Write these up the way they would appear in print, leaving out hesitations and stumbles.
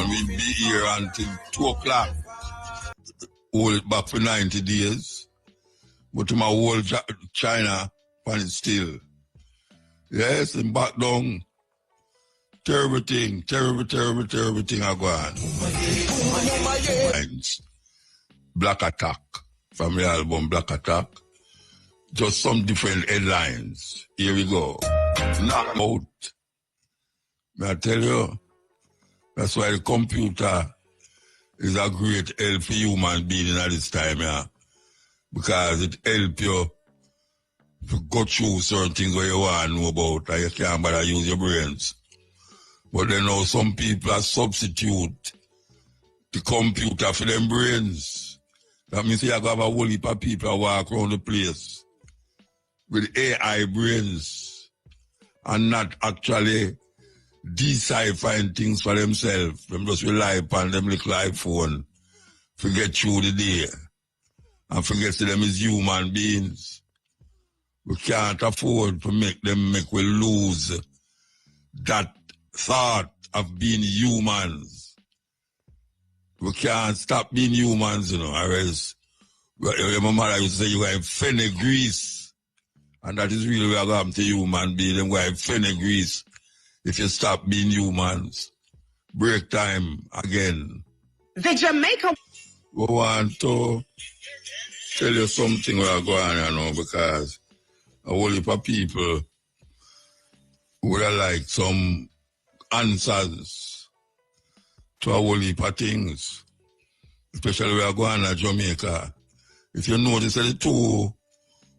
and we'll be here until 2 o'clock. Hold it back for 90 days. But to my whole China, and it's still. Yes, and back down. Terrible thing are going. Black Attack, from the album Black Attack. Just some different headlines. Here we go. Knock 'em out. May I tell you? That's why the computer is a great help for human being at this time, yeah. Because it helps you to go through certain things where you want to know about and you can't bother use your brains. But then now some people are substitute the computer for them brains. That means you have a whole heap of people who walk around the place with AI brains and not actually deciphering things for themselves. Them just rely upon them little iPhone, forget through the day, and forget to them as human beings. We can't afford to make we lose that thought of being humans. We can't stop being humans, you know, or else my mother used to say you are in fenugrease. And that is really what happened to human beings. Them go in fenugrease if you stop being humans. Break time again. The Jamaica. We want to tell you something where I go on, you know, because a whole heap of people would have liked some answers to a whole heap of things, especially where I go on at Jamaica. If you notice that the two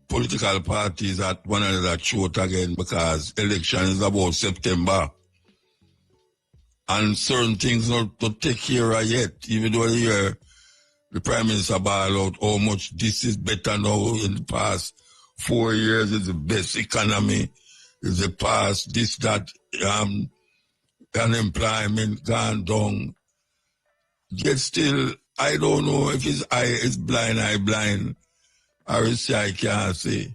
political parties at one another short again because election is about September and certain things not to take care of yet, even though here the Prime Minister ball out how much this is better now in the past 4 years, is the best economy, is the past, this, that, unemployment gone down. Yet still, I don't know if his eye is blind, or his eye can't see.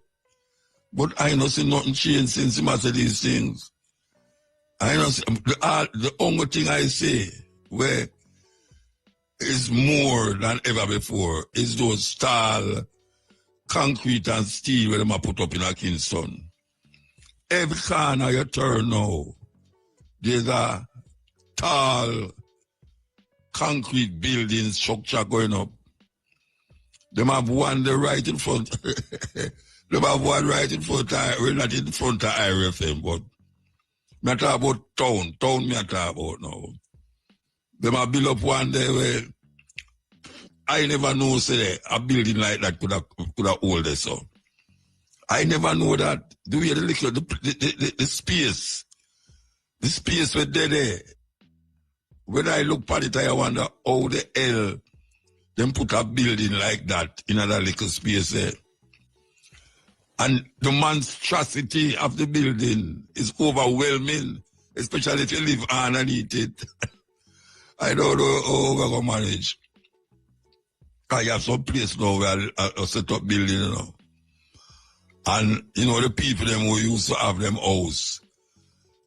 But I don't see nothing change since he must say these things. I don't see, the only thing I say where is more than ever before is those tall concrete and steel where they put up in a Kingston. Every corner you turn now, there's a tall concrete building structure going up. They have one right in front. They have one right in front. We're not in front of IRFM, but I talk about town. Town me talk about now. They have built up one there where I never know say a building like that could have hold this so. I never know that. The way the space. The space was there. When I look at it, I wonder how the hell them put a building like that in another little space there. And the monstrosity of the building is overwhelming, especially if you live underneath it. I don't know how we're going to manage. I have some place now where I set up building, you know. And, you know, the people them who used to have them house,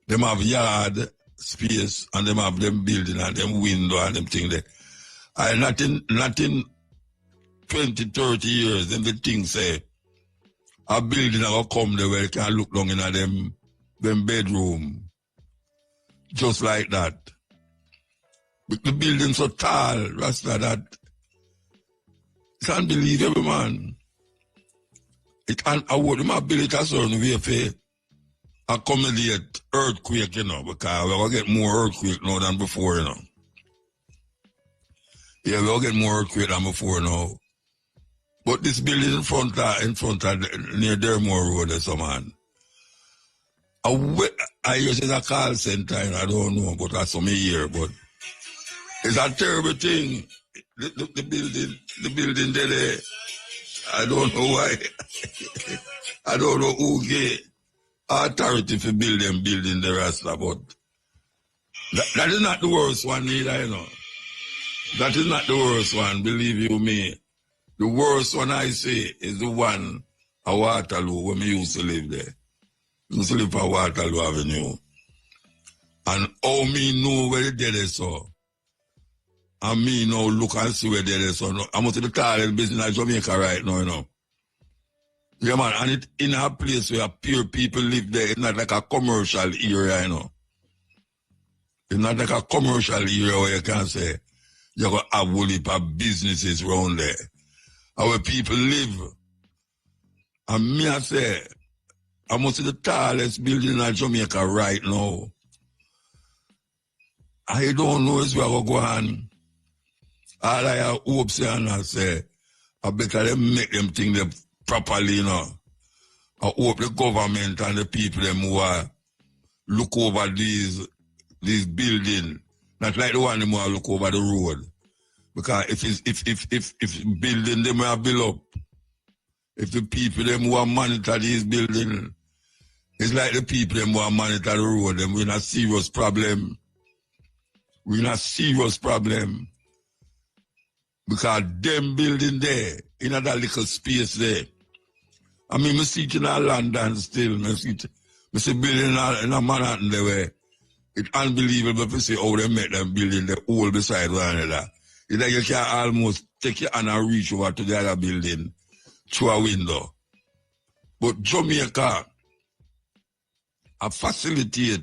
them have yard space and them have them building and them window and them thing there. And not in 20, 30 years, then the thing say, a building will come there where you can look down in them bedroom. Just like that. But the building so tall, Rasta, that it's unbelievable, man. I wouldn't build it a certain way for accommodate earthquake, you know, because we're going to get more earthquake now than before, you know. Yeah, we'll get more earthquake than before now. But this building in front of near Dermore Road, there's a man. I use it as a call center, and I don't know, but that's some here, but it's a terrible thing. The building there, I don't know why. I don't know who gave authority for building the Rasta, but that is not the worst one either, you know. That is not the worst one, believe you me. The worst one I say is the one at Waterloo when we used to live there. We used to live at Waterloo Avenue. And how me know where the dead is so. And me now look and see where there is. So no, I'm to the tallest business in Jamaica right now, you know. Yeah, man, and it in a place where pure people live there. It's not like a commercial area, you know. It's not like a commercial area where you can say you're going to have a whole heap of businesses around there. And where people live. And me, I say, I must see the tallest building in Jamaica right now. I don't know where I go on. All I have hopes and I say, I better them make them think them properly, you know. I hope the government and the people them who are look over these buildings, not like the one them who are look over the road. Because if building them are built up, if the people them who are monitor these buildings, it's like the people them who are monitor the road, them we're in a serious problem. We're in a serious problem. Because them building there, in that little space there. I mean, I see it in London still. I see building in a Manhattan there where it's unbelievable to see how they make them building the all beside one another. It's like you can almost take your hand and reach over to the other building through a window. But Jamaica, I facilitate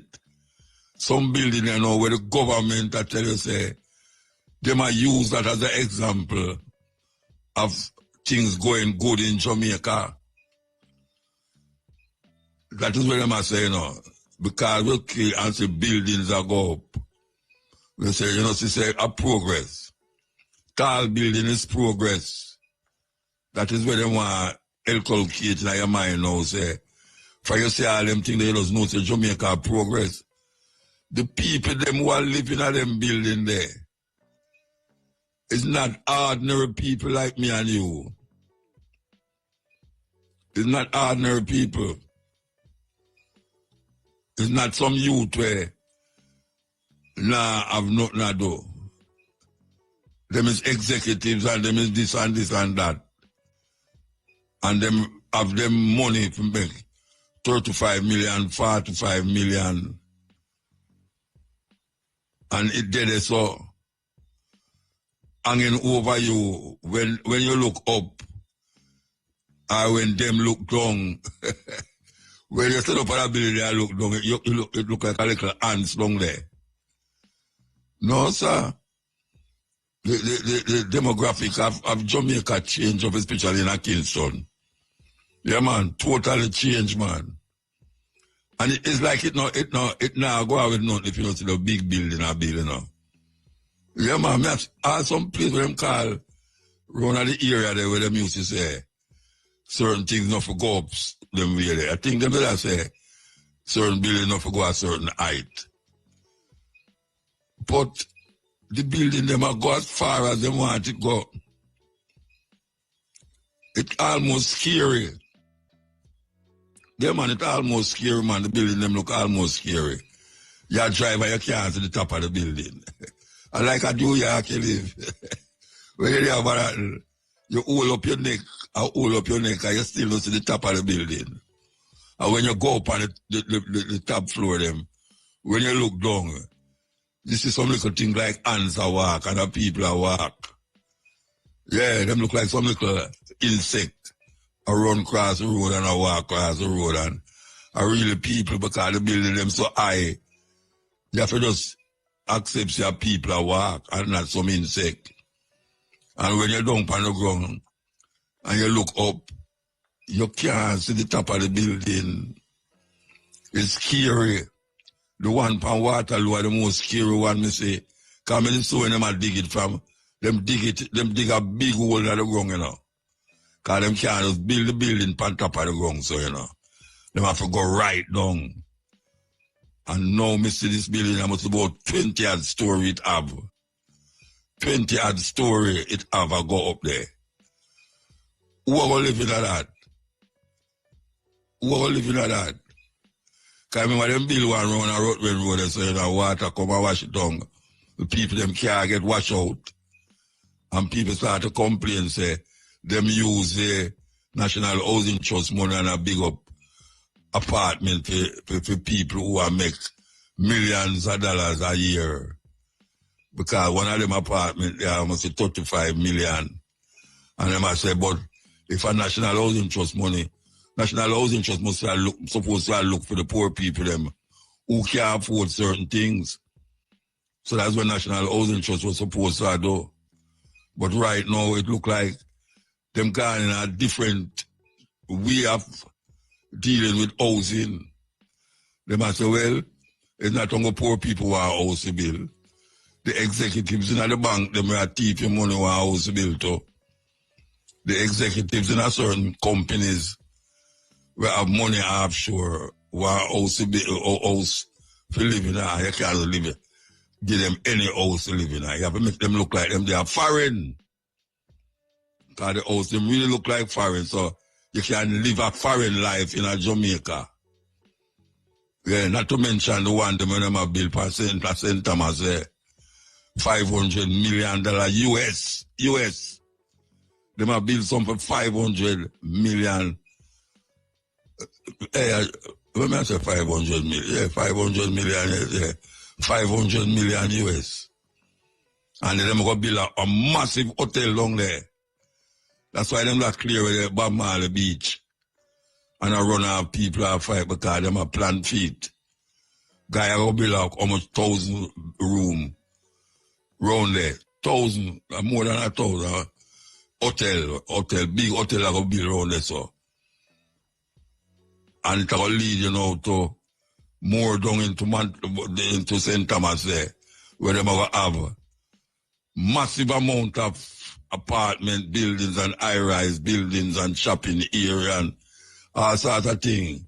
some building, you know, where the government, I tell you, say, they might use that as an example of things going good in Jamaica. That is what I must say, you know, because we kill and see buildings that go up. We say, you know, she say, a progress. Tall building is progress. That is what they want to inculcate in your mind now, say. For you say all them things, they just know, say, Jamaica progress. The people, them who are living at them building there, it's not ordinary people like me and you. It's not ordinary people. It's not some youth where have nothing to do. Them is executives and them is this and this and that. And them have them money to make 35 million, 45 million. And it did it so hanging over you when you look up or when them look down. When you stand up on a building and look down, it look like a little ants down there. No, sir. The demographic of Jamaica changed, especially in a Kingston. Yeah, man, totally changed, man. And it's like it now go out with nothing if you don't see the big building or building now. Yeah, man, me have some place where them call around the area there where them used to say certain things not for go up them way there. I think them will say certain building not for go a certain height. But the building them are go as far as they want to go. It's almost scary. Yeah, man, it's almost scary, man. The building them look almost scary. You drive and you can't see the top of the building. And like a New York you live. When you have a you hold up your neck, and you still don't see the top of the building. And when you go up on the top floor them, when you look down, you see some little things like ants a walk and the people a walk. Yeah, them look like some little insect. I run across the road and I walk across the road and I really people because the building them so high. You have to just accept your people a walk and not some insect. And when you're down on the ground and you look up, you can't see the top of the building. It's scary. The one pan Waterloo are the most scary one, me say. Because I saw when them dig it from, them dig a big hole in the ground, you know. Because them can't just build the building on top of the ground, so, you know. Them have to go right down. And now, me see this building, I must about 20 odd story it have. 20 odd story it have, I go up there. Who are going to live in that? Who are going to live in that? Because I remember them build one round a Rutland Road, so, you know, water come and wash it down. The people, them can't get washed out. And people start to complain, say, them use the National Housing Trust money and a big up apartment for people who are make millions of dollars a year. Because one of them apartment there must be 35 million. And them I say, but if a national housing trust money, national housing trust must supposed to look for the poor people them who can't afford certain things. So that's what national housing trust was supposed to do. But right now it look like them gone in a different way of dealing with housing. They must say, well, it's not only poor people who are house bill. The executives in the bank, them are thieving money who are house bill too. The executives in a certain companies who have money offshore who are house for living. You can't live, give them any house to live in. You have to make them look like them they are foreign. Because the house them really look like foreign, so you can live a foreign life in a Jamaica. Yeah, not to mention the one them when them have built for St. Thomas there. $500 million US. They might build some for 500 million. Let me say 500 million. Yeah, 500 million. Yeah, 500 million US. And then they're going to build a massive hotel down there. That's why them not clear with the Bob Marley Beach. And I run out people are fight because them are plant feet. Guy are going to build almost 1,000 room. Round there. 1,000, more than 1,000. Hotel, big hotel I go build around there, so. And it will lead, you know, to more down into St. Thomas there, where they will have massive amount of apartment buildings and high-rise buildings and shopping area and all sorts of things.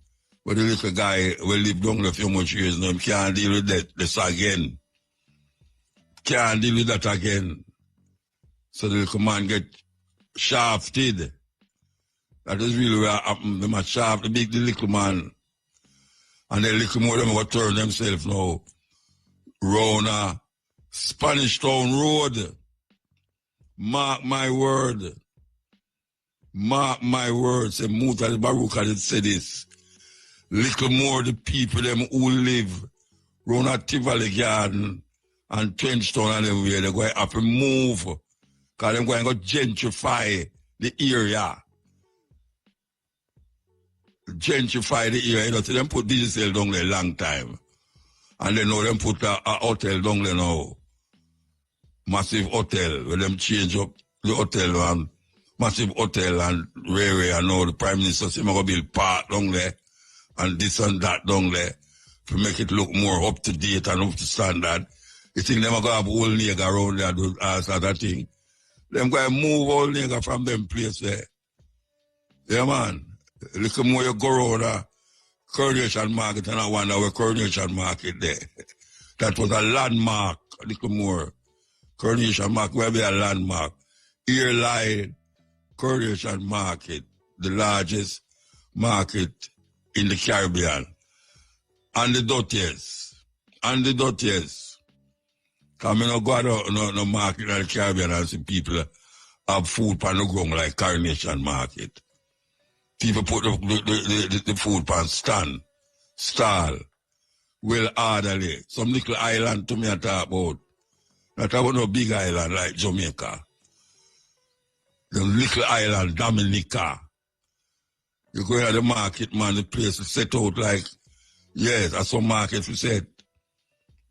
But the little guy will live down there a few much years now, can't deal with that this again. Can't deal with that again. So the little man get shafted. That is really what happened. They must shaft the little man. And the little more them will turn themselves now round a Spanish Town Road. Mark my word. Mark my word. Say MUTABARUKA did say this. Little more the people them who live round a Tivoli Garden and Trenchtown and everywhere, they're going to have to move. Because they're going to gentrify the area. Gentrify the area. You know, so them put digital down there a long time. And then now them put a hotel down there now. Massive hotel. Where them change up the hotel and massive hotel and railway and now the Prime Minister say, I'm going to build park down there and this and that down there to make it look more up to date and up to standard. You think them are going to have old nigger around there do all sort of thing. Them going to move old nigger from them place there. Yeah, man. Look more you go around the Coronation Market and I wonder where Coronation Market there. That was a landmark, a little more. Coronation Market will be a landmark. Here lie Coronation Market, the largest market in the Caribbean. And the dirtiest. Because I don't go to no market in the Caribbean and see people have food on the ground like Coronation Market. People put the food on stall, well orderly. Some little island to me I talk about. Not about no big island like Jamaica. The little island, Dominica. You go to the market, man, the place is set out like, yes, that's some market we set.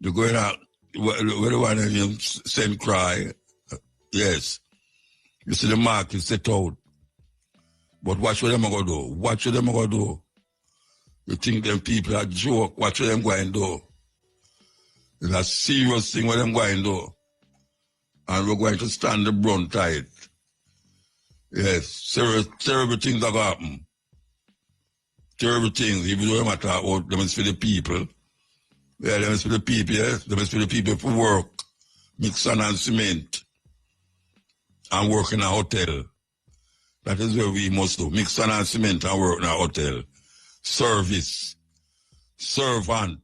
You go to where the one named St. Cry, yes. You see the market set out. But watch what them going to do. You think them people are joke, watch what them going to do. It's a serious thing what them going to do. And we're going to stand the brunt tight. Yes, terrible things are going to happen. Terrible things, even though they talk about them is for the people. Yeah, them is for the people, yes. Them is for the people for work, mix sand and cement, and work in a hotel. That is where we must do. Mix sand and cement and work in a hotel. Service. Servant.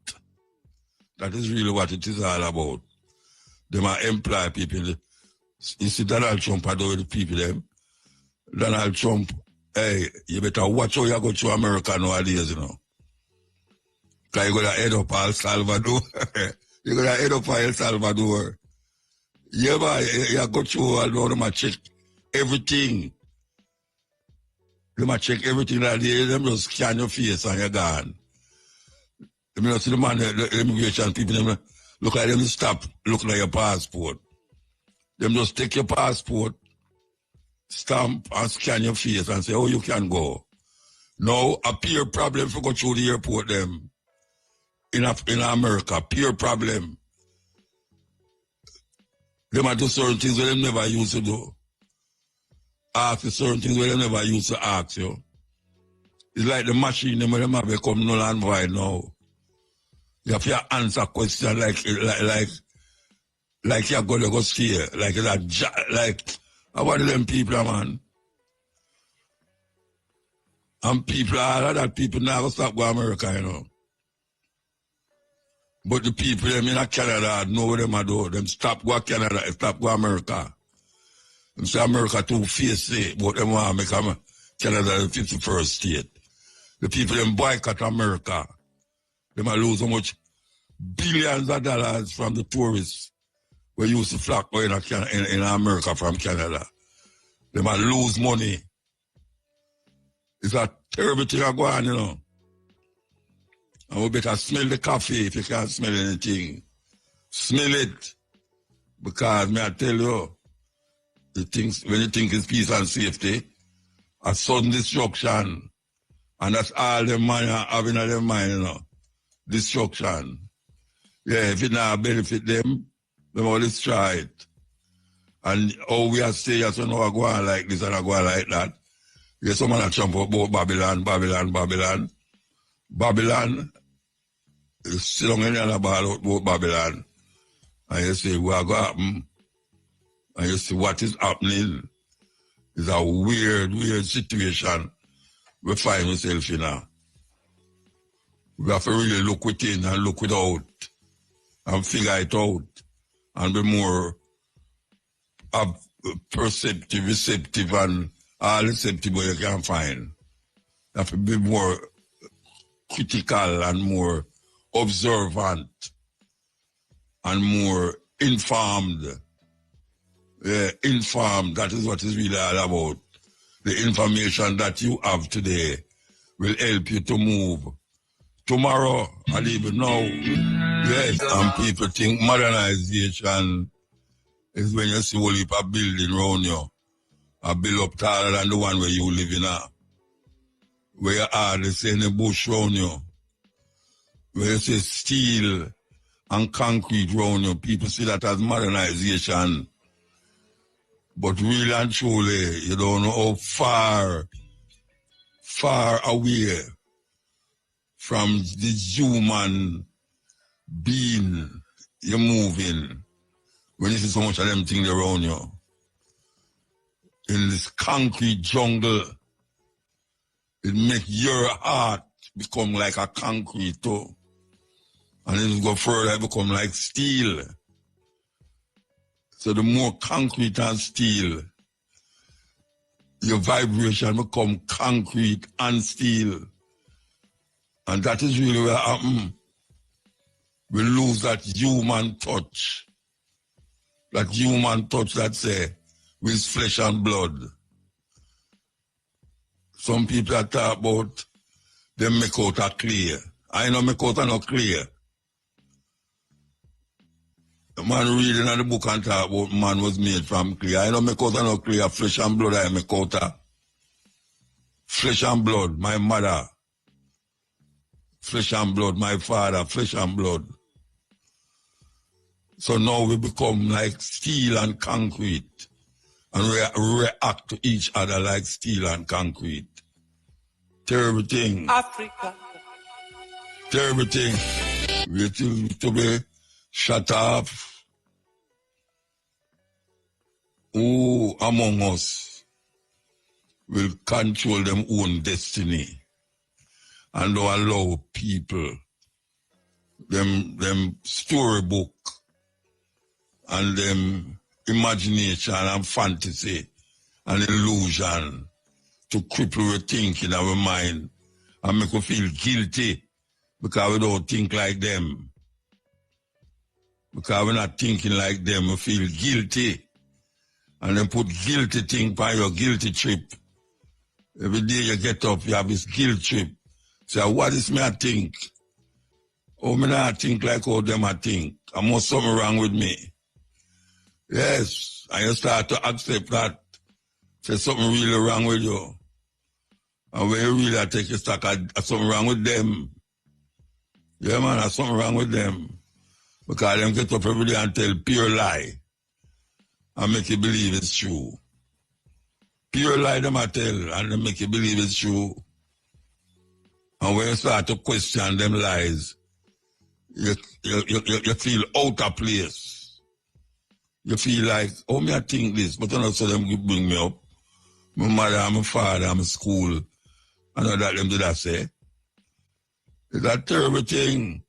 That is really what it is all about. They might employ people. You see Donald Trump I do with the people them. Donald Trump, hey, you better watch how you go to America nowadays, you know. Because you're going to head up El Salvador. You're going to head up El Salvador. Yeah, but you go through and them check everything. Them check everything that day. Them just scan your face and you're gone. Them just see the man, the immigration people, them look like them stop, look like your passport. Them just take your passport, stamp and scan your face and say, oh, you can go. Now, a peer problem for go through the airport them in America, peer problem. Them are do certain things where they never used to do. Ask for certain things where they never used to ask you. It's like the machine them where them have become null and void now. You have to answer questions like you're going to go steer. Like about them people, man. And people, all of that people now stop going to America, you know. But the people them in Canada know what them do. Them stop go to Canada, stop go to America. Them say America too fierce, but them want to make Canada the 51st state. The people them boycott America. They might lose so much billions of dollars from the tourists who used to flock in America from Canada. They might lose money. It's a terrible thing to go on, you know. And we better smell the coffee if you can't smell anything. Smell it. Because, may I tell you, when you think it's peace and safety, a sudden destruction. And that's all the man have in their mind, you know. Destruction. Yeah, if it not benefit them, they will destroy it. And how we are staying, so now I go on like this and I go on like that. Yeah, someone that jump about Babylon. Babylon is still on any other about Babylon. And you say, what going to happen? And you see what is happening. It's a weird situation we find ourselves in now. We have to really look within and look without and figure it out and be more perceptive, receptive, and all receptive you can find. You have to be more critical and more observant and more informed. Yeah, informed, that is what it's really all about. The information that you have today will help you to move. Tomorrow, and even now, yes, and people think modernization is when you see a whole heap of building around you, a build up taller than the one where you live in now. Where you hardly see any bush around you. Where you see steel and concrete around you, people see that as modernization. But really and truly, you don't know how far away from this human being you're moving when you see so much of them things around you. In this concrete jungle, it makes your heart become like a concrete too. And then it go further, it become like steel. So the more concrete and steel, your vibration become concrete and steel. And that is really what happens. We lose that human touch. That human touch that say, with flesh and blood. Some people that talk about them make out a clear. I know make out a no clear. The man reading in the book and talk about man was made from clear. I know make out a no clear, flesh and blood I make out a. Flesh and blood, my mother. Flesh and blood, my father, flesh and blood. So now we become like steel and concrete and react to each other like steel and concrete. Terrible thing. Africa. Terrible thing. We to be shut off. Who among us will control them own destiny and don't allow people, them storybook and them imagination and fantasy and illusion to cripple our thinking, our mind, and make us feel guilty because we don't think like them. Because we're not thinking like them, we feel guilty. And then put guilty thing by your guilty trip. Every day you get up, you have this guilt trip. So what is me I think? Oh, me not think like how them I think. I must something wrong with me. Yes, and you start to accept that. Say something really wrong with you. And when you really take a stock, something wrong with them. Yeah, man, there's something wrong with them. Because them get up every day and tell pure lie. And make you believe it's true. Pure lie them I tell, and they make you believe it's true. And when you start to question them lies, you feel out of place. You feel like, oh, me I think this, but then also them bring me up. My mother, my father, my school. I know that them did that say. It's a terrible thing.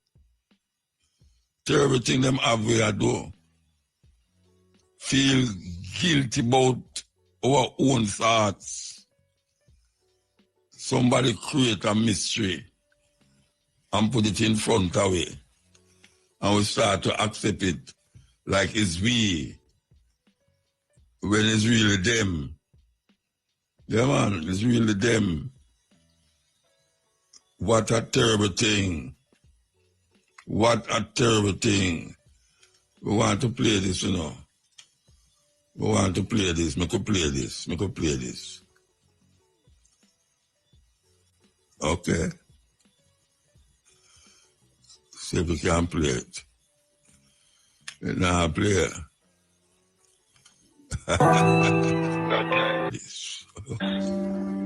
Terrible thing them have where I do. Feel guilty about our own thoughts. Somebody create a mystery and put it in front of we. And we start to accept it like it's we, when it's really them. Yeah, man, it's really them. What a terrible thing. What a terrible thing. We want to play this, you know. We want to play this. Make us play this. Make us play this. Okay. See if we can play it. Now play it.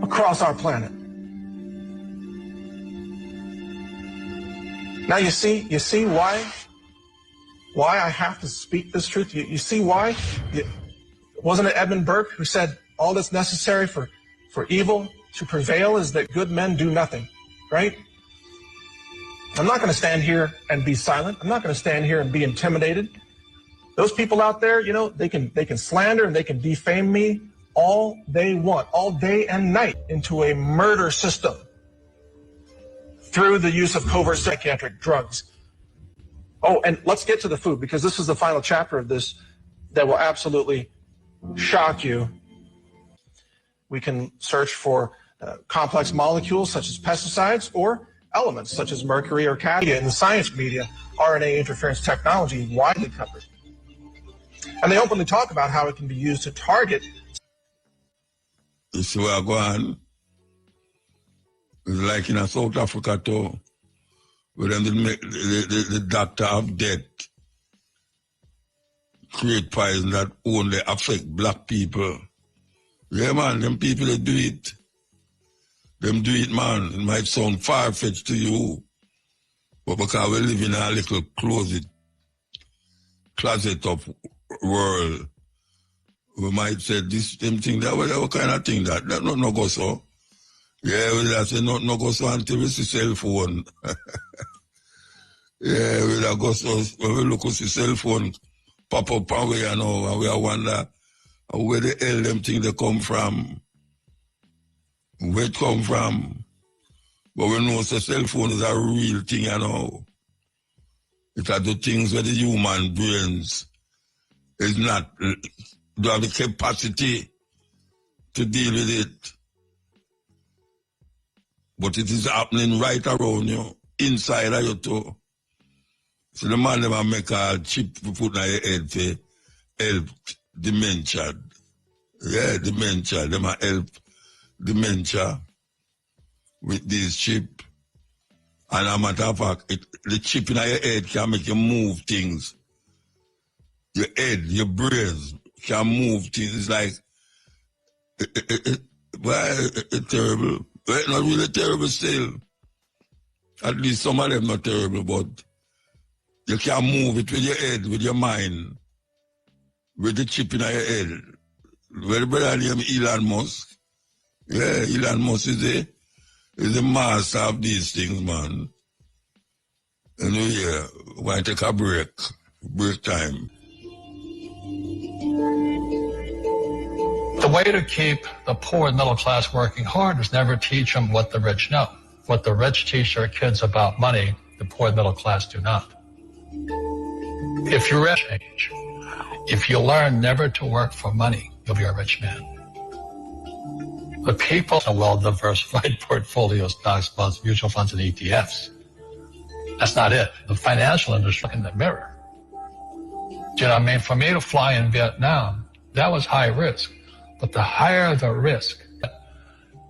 Across our planet. Now you see why I have to speak this truth? You see why? Wasn't it Edmund Burke who said all that's necessary for evil to prevail is that good men do nothing, right? I'm not going to stand here and be silent. I'm not going to stand here and be intimidated. Those people out there, you know, they can slander and they can defame me all they want, all day and night, into a murder system through the use of covert psychiatric drugs. Oh, and let's get to the food, because this is the final chapter of this that will absolutely shock you. We can search for complex molecules such as pesticides, or elements such as mercury or cadmium. In the science media, RNA interference technology is widely covered. And they openly talk about how it can be used to target. You see where I go on? It's like in South Africa too, where them make the doctor of death create poison that only affect black people. Yeah, man, them people that do it. Them do it, man. It might sound far-fetched to you, but because we live in a little closet of world, we might say this, them thing, that, whatever kind of thing that no go so. Yeah, we say no go so until we see cell phone. Yeah, we go so, when we look at the cell phone pop up and we, you know, and we wonder where the hell them thing they come from. Where it come from. But we know the cell phone is a real thing, you know. It are the things where the human brains is not, do have the capacity to deal with it. But it is happening right around you, inside of you too. So the man never make a chip to put on your head to help dementia. Yeah, dementia. They might help dementia with this chip. And a matter of fact, the chip in your head can make you move things. Your head, your brains can move things. It's like, it's terrible. Well, it's not really terrible still. At least some of them not terrible, but you can move it with your head, with your mind, with the chip in your head. Well, the brother named Elon Musk. Yeah, Elon Musk is the master of these things, man. And yeah, we want to take a break time. The way to keep the poor and middle class working hard is never teach them what the rich know. What the rich teach their kids about money, the poor and middle class do not. If you're rich, if you learn never to work for money, you'll be a rich man. The people have well-diversified portfolios, stocks, bonds, mutual funds, and ETFs. That's not it. The financial industry in the mirror. Do you know what I mean? For me to fly in Vietnam, that was high risk. But the higher the risk,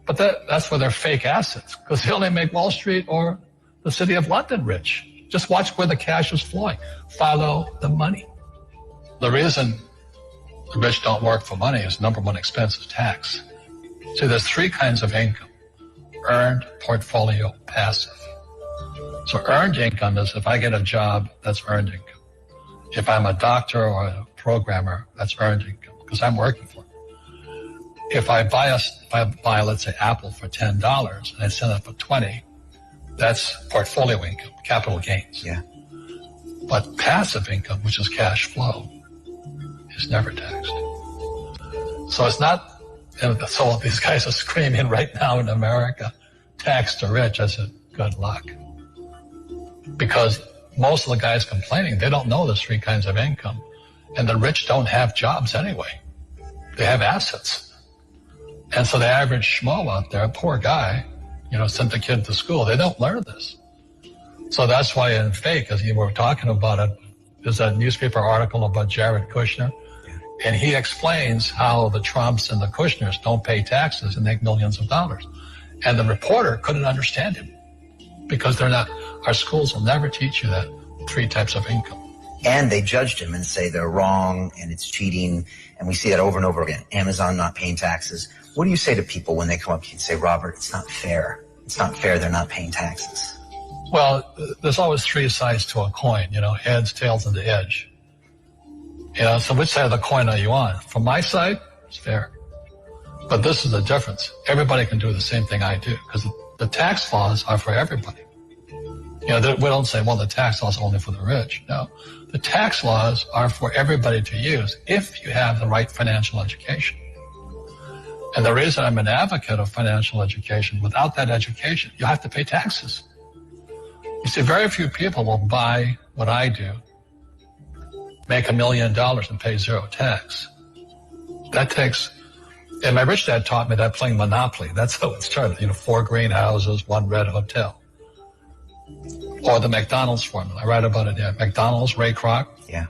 but that's where they're fake assets, because they only make Wall Street or the City of London rich. Just watch where the cash is flowing. Follow the money. The reason the rich don't work for money is number one expense is tax. See, there's three kinds of income: earned, portfolio, passive. So earned income is if I get a job, that's earned income. If I'm a doctor or a programmer, that's earned income because I'm working for it. If I buy, let's say, Apple for $10 and I sell it for $20, that's portfolio income, capital gains. Yeah. But passive income, which is cash flow, is never taxed. So it's not. So these guys are screaming right now in America, tax the rich. I said, good luck. Because most of the guys complaining, they don't know there's three kinds of income. And the rich don't have jobs anyway. They have assets. And so the average schmo out there, poor guy, sent the kid to school. They don't learn this. So that's why in fake, as you were talking about it, there's a newspaper article about Jared Kushner. And he explains how the Trumps and the Kushners don't pay taxes and make millions of dollars. And the reporter couldn't understand him because they're not, our schools will never teach you that three types of income. And they judged him and say they're wrong and it's cheating. And we see that over and over again. Amazon not paying taxes. What do you say to people when they come up to you and say, Robert, it's not fair. It's not fair they're not paying taxes? Well, there's always three sides to a coin, heads, tails, and the edge. So which side of the coin are you on? From my side, it's fair. But this is the difference. Everybody can do the same thing I do because the tax laws are for everybody. We don't say, well, the tax laws are only for the rich. No, the tax laws are for everybody to use if you have the right financial education. And the reason I'm an advocate of financial education, without that education, you have to pay taxes. You see, very few people will buy what I do, make $1 million and pay zero tax. That takes, and my rich dad taught me that playing Monopoly. That's how it started. 4 greenhouses, 1 red hotel. Or the McDonald's formula. I write about it there. McDonald's, Ray Kroc. Yeah.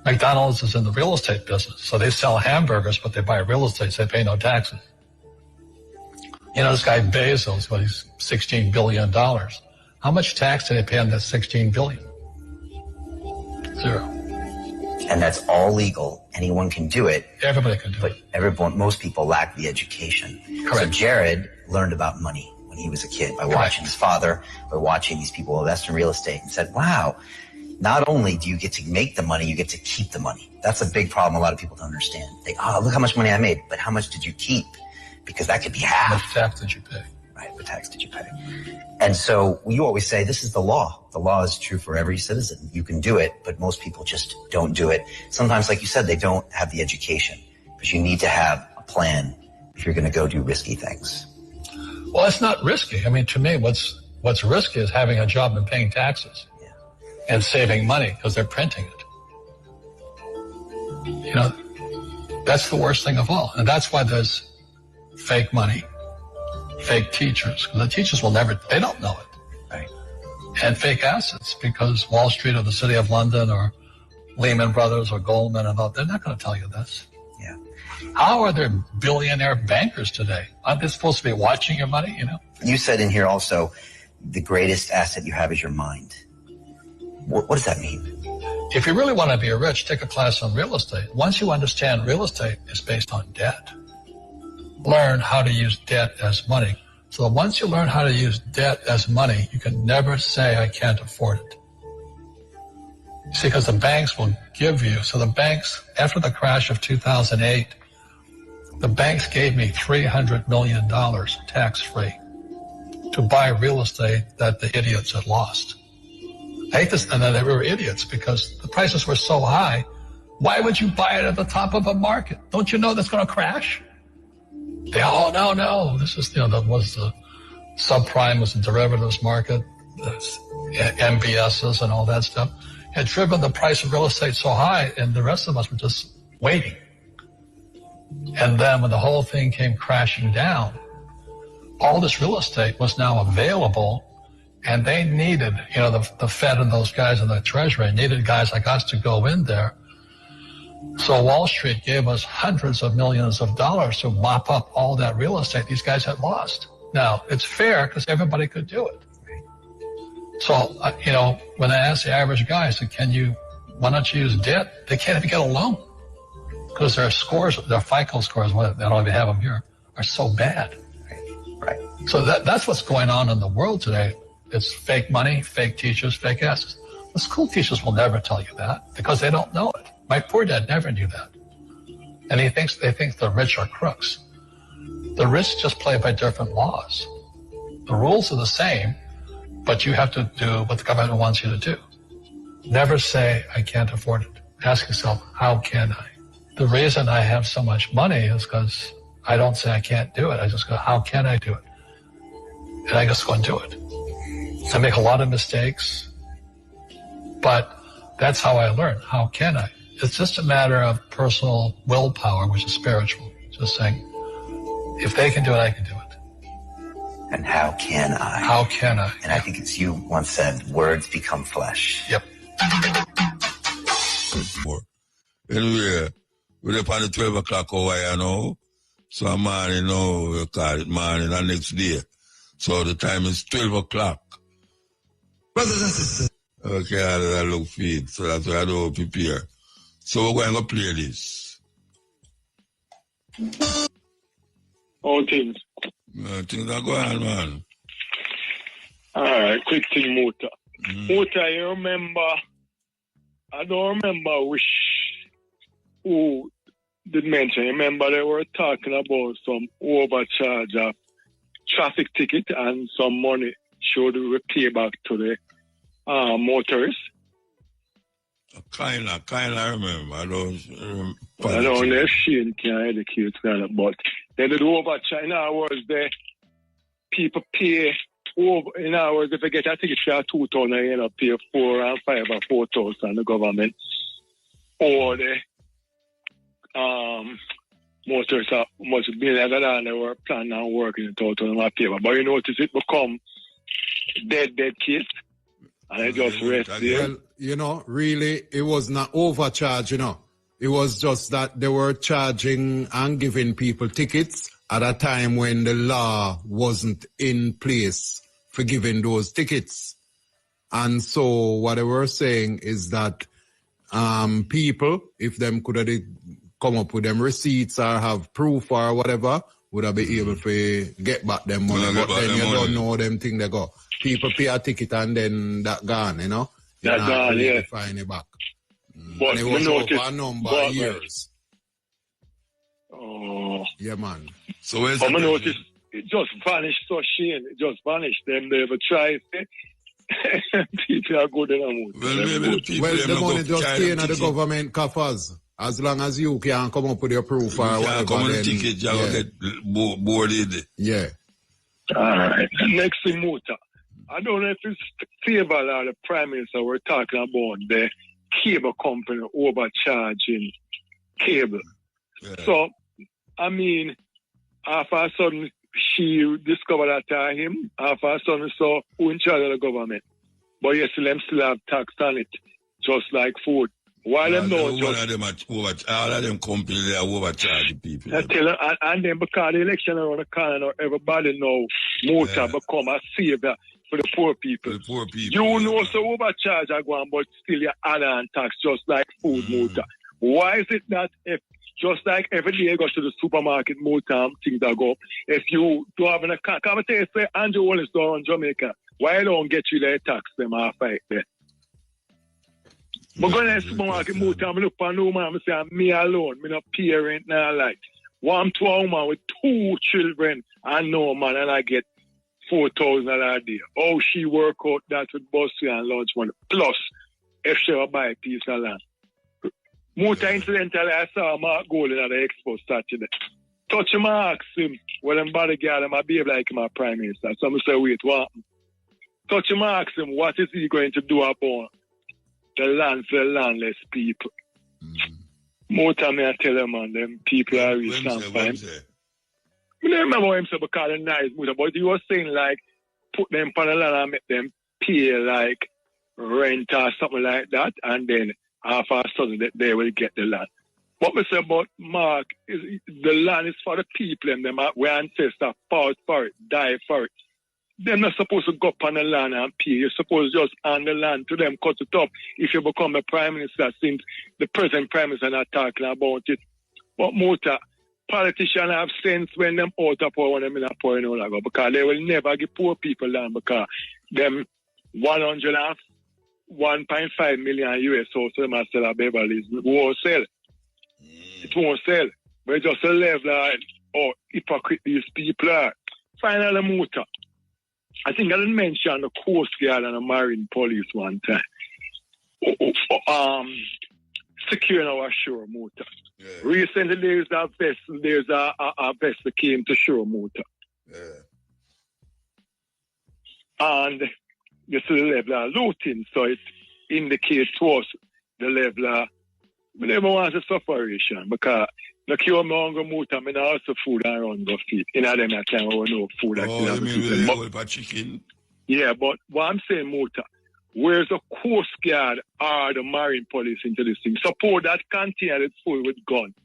McDonald's is in the real estate business. So they sell hamburgers, but they buy real estate, so they pay no taxes. This guy Bezos, he's $16 billion. How much tax did they pay on that $16 billion? Zero. And that's all legal. Anyone can do it. Everybody can do it. Most people lack the education. Correct. So Jared learned about money when he was a kid by watching his father, by watching these people invest in real estate, and said, wow, not only do you get to make the money, you get to keep the money. That's a big problem a lot of people don't understand. Look how much money I made, but how much did you keep? Because that could be half. How much tax did you pay? Right, what tax did you pay? And so you always say, this is the law. The law is true for every citizen. You can do it, but most people just don't do it. Sometimes, like you said, they don't have the education, but you need to have a plan if you're going to go do risky things. Well, it's not risky. I mean, to me, what's risky is having a job and paying taxes and saving money because they're printing it. That's the worst thing of all. And that's why there's fake money, fake teachers. The teachers they don't know it. Right. And fake assets because Wall Street or the City of London or Lehman Brothers or Goldman and all, they're not going to tell you this. Yeah. How are there billionaire bankers today? Aren't they supposed to be watching your money, You said in here also, the greatest asset you have is your mind. What does that mean? If you really want to be rich, take a class on real estate. Once you understand real estate is based on debt, learn how to use debt as money. So once you learn how to use debt as money, you can never say, I can't afford it. You see, because the banks will give you. So the banks, after the crash of 2008, the banks gave me $300 million tax-free to buy real estate that the idiots had lost. I hate this, and they were idiots because the prices were so high. Why would you buy it at the top of a market? Don't you know that's going to crash? No. This is, that was the subprime was the derivatives market, the MBSs and all that stuff. had driven the price of real estate so high, and the rest of us were just waiting. And then when the whole thing came crashing down, all this real estate was now available, and they needed, the Fed and those guys in the Treasury needed guys like us to go in there. So Wall Street gave us hundreds of millions of dollars to mop up all that real estate these guys had lost. Now, it's fair because everybody could do it. So, when I asked the average guy, I said, why don't you use debt? They can't even get a loan because their scores, their FICO scores, they don't even have them here, are so bad. Right. So that's what's going on in the world today. It's fake money, fake teachers, fake assets. The school teachers will never tell you that because they don't know it. My poor dad never knew that. And they think the rich are crooks. The rich just play by different laws. The rules are the same, but you have to do what the government wants you to do. Never say, I can't afford it. Ask yourself, how can I? The reason I have so much money is because I don't say I can't do it. I just go, how can I do it? And I just go and do it. I make a lot of mistakes, but that's how I learn. How can I? It's just a matter of personal willpower, which is spiritual. Just saying, if they can do it, I can do it. And how can I? How can I? And I think as you once said, words become flesh. Yep. Anyway, we're up on the 12 o'clock hour, So a morning, we call it morning the next day. So the time is 12 o'clock. Brothers and sisters. Okay, I look feed, so that's why I don't prepare. So we're going to play this. All things. Things are going on, man. Alright, quick thing, Muta. Muta, you remember, I don't remember who did mention. Remember they were talking about some overcharge of traffic ticket and some money should we pay back to the motorists. Kind of remember. I don't know if Shane can educate that, but they did overcharge. In other words, the people pay over. In other words, if they get a ticket for 2,000, they end up pay 4 and 5 or 4,000 the government, or the motorists are much bigger than they were planning on working it out on my paper. But you notice it become dead case. And I just rest there. Well, really, it was not overcharge, It was just that they were charging and giving people tickets at a time when the law wasn't in place for giving those tickets. And so what they were saying is that people, if them could have come up with them receipts or have proof or whatever, would have been able to get back them money. But then you don't know them thing they go. People pay a ticket and then that gone, That gone, yeah. Find it back. But and it was over a number of years. Oh. Yeah, man. So where's I noticed it just vanished, so Shane. It just vanished. Them they ever try people are good in a mood. Well, the money just staying at the government coffers. As long as you can come up with your proof or whatever. Come on the ticket, you will get boarded. Yeah. All right. Next thing, Muta. I don't know if it's favor or the Prime Minister we're talking about the cable company overcharging cable. Yeah. So, I mean, after a sudden she discovered that him, after a sudden so who in charge of the government. But yes, them still have tax on it, just like food. Why them don't all of them companies they are overcharging people. And then because the election around the corner, everybody know Muta become a savior for the poor people. You know, so overcharge are going, but still you add on tax just like food, Muta. Why is it that if just like every day you go to the supermarket, Muta, things that go, if you don't have an account, come and tell you, say, Andrew Wallace down in Jamaica, why don't get you there tax them half right there? But go to the supermarket, Muta, I look for a new man, I say, me alone, me not parent, now like. One to a woman with 2 children, and no man, and I get $4,000 a day. Oh, she work out that with bus fare and lunch money. Plus, if she will buy a piece of land. Muta, incidentally, I saw Mark Golden at the expo Saturday. Touch him and ask him, well, them body girl, I behave like my Prime Minister. So I say, wait, what? Touch him and ask him, what is he going to do about the land for the landless people. More time I tell them, man, them people are really stand for him. I don't remember what him said because they're nice, but he was saying, like, put them on the land and make them pay, like, rent or something like that, and then after a sudden they will get the land. What we say about Mark is the land is for the people and them where ancestors fought for it, die for it. They're not supposed to go up on the land and pay. You're supposed to just hand the land to them, cut it up if you become a prime minister, since the present prime minister not talking about it. But Muta, politicians have sense when them out of power, when them in a power, you know, because they will never give poor people land because them 101.5 million US so them are still a Beverly's won't sell. It won't sell. But just a level of hypocrite these people are. Finally, Muta. I think I didn't mention the Coast Guard and the Marine Police one time. Securing our shore, Muta. Yeah. Recently, there's a vessel that came to shore, Muta. Yeah. And you see the level of looting, so it indicates to us the level of, we never want a separation because the cure me hunger Muta, I also food and run go feed. In them time, I no food. Oh, you mean with the chicken? Yeah, but what I'm saying, Muta, where's the Coast Guard or the Marine Police into this thing? Suppose that container is full with guns.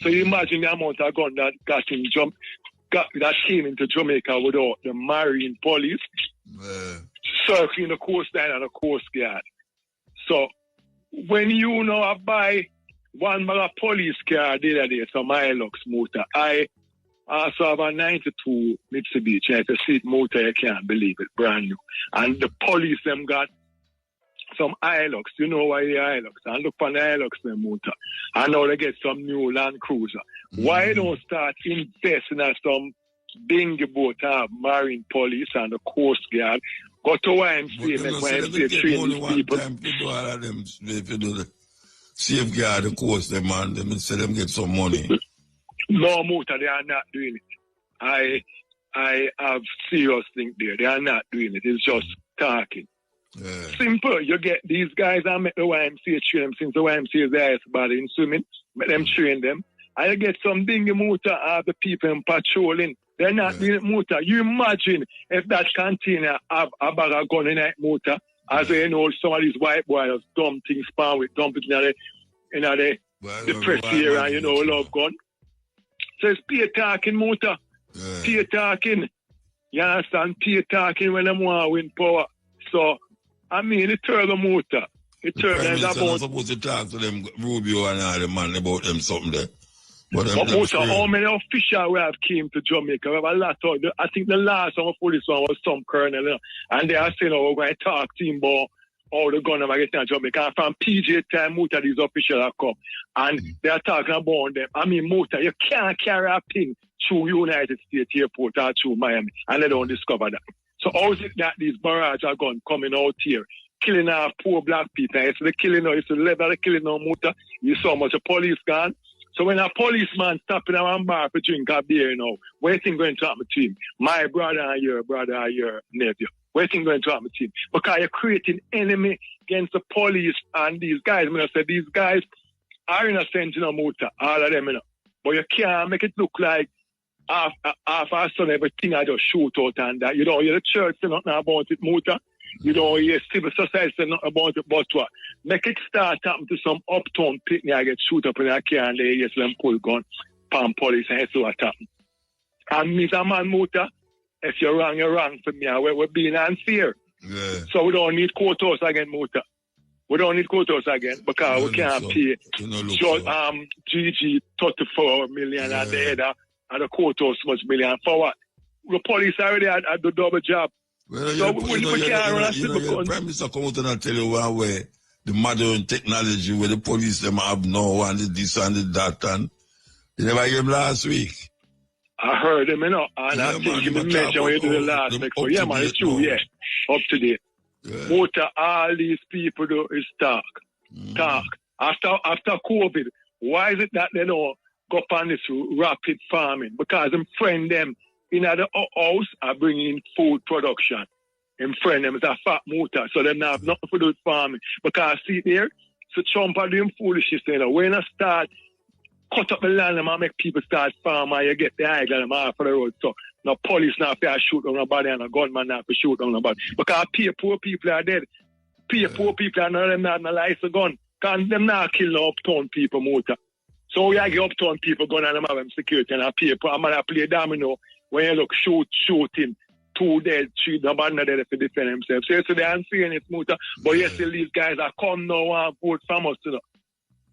So you imagine the amount of gun that that came into Jamaica without the Marine Police circling the coastline and the Coast Guard. So when you know I buy one bag of police car the other day, some Hilux motor, I also have a 92 Mitsubishi. It's a seat motor, you can't believe it, brand new. And the police them got some Hilux. You know why the Hilux? And look for the Hilux them motor. And now they get some new Land Cruiser. Why don't start investing in some dinghy boat, Marine Police and the Coast Guard? Go to YMCA, make YMCA train these people. All of them, if you do the safeguard the coast, them and them instead them get some money. No, Muta, they are not doing it. I have serious thing there. They are not doing it. It's just talking. Yeah. Simple. You get these guys and make the YMCA train them, since the YMCA is the highest body in swimming. Make them train them. And you get some dinghy Muta have the people in patrolling. They're not doing it, Muta. You imagine if that container have a bag of gun in it, Muta, as you know, some of these white boys dump things, dump it in the depressed area, and you know, love gun. So it's peer talking, Muta. Yeah. Peer talking. You understand? Peer talking when them want to win power. So, I mean, it turns the Muta. It turns them about. I'm supposed to talk to them, Rubio and all the man about them something there. But Muta, how many officials we have came to Jamaica? We have a lot of, I think the last one for this one was some colonel, you know, and they are saying, oh, we're going to talk to him about all the gun are getting to Jamaica. And from PJ time, Muta, these officials have come. And they are talking about them. I mean, Muta, you can't carry a pin through United States Airport or through Miami, and they don't discover that. So how is it that these barrage are going coming out here, killing our poor black people? It's the killing, it's the level of the killing of Muta. You saw much of police gone. So when a policeman stopping a bar for drink a beer, you know, what do you think going to happen to him? My brother and your nephew. What do you think going to happen to him? Because you're creating enemy against the police and these guys. I mean, I said these guys are innocent, you know, Muta, all of them, you know. But you can't make it look like half a son, everything I just shoot out and that. You don't hear the church say nothing about it, Muta. You don't hear civil society say nothing about it, but what? Make it start happen to some uptown picnic, I get shoot up in a car and they yes, them pull gun, palm police, and that's what happen. And Mr. Man Muta, if you're wrong for me. We're being unfair. Yeah. So we don't need courthouse again, Muta. We don't need courthouse again because we can't pay GG 34 million at the head and the courthouse much million for what? The police already had the double job. Well, so we can't run the Prime Minister come out and tell you one way the modern technology where the police them have now and this and that, and you never hear him last week. I heard him, you know, and I think he mentioned when you do the last next week. Yeah, man, it's true, yeah. Up to date. Yeah. What all these people do is talk. Talk. After COVID, why is it that they don't go on this rapid farming? Because them friend them in the house are bringing food production. him friend, them is a fat motor, so them not have nothing to do with farming. Because see there, so Trump are doing foolishness, you know. When I start cut up the land and make people start farming, you get the eye and them off the road. So no police not fair shoot on nobody and a gunman not for shoot on nobody. Because poor people are dead. Poor people are not them not license a gun. Because them not kill no uptown people motor. So we get uptown people gun and them have them security and a people. I'm gonna play domino when you look shooting. 2 dead, 3 nobody not there to defend themselves. So yesterday I'm seeing it motor, but yesterday these guys are come now and vote from us, you know.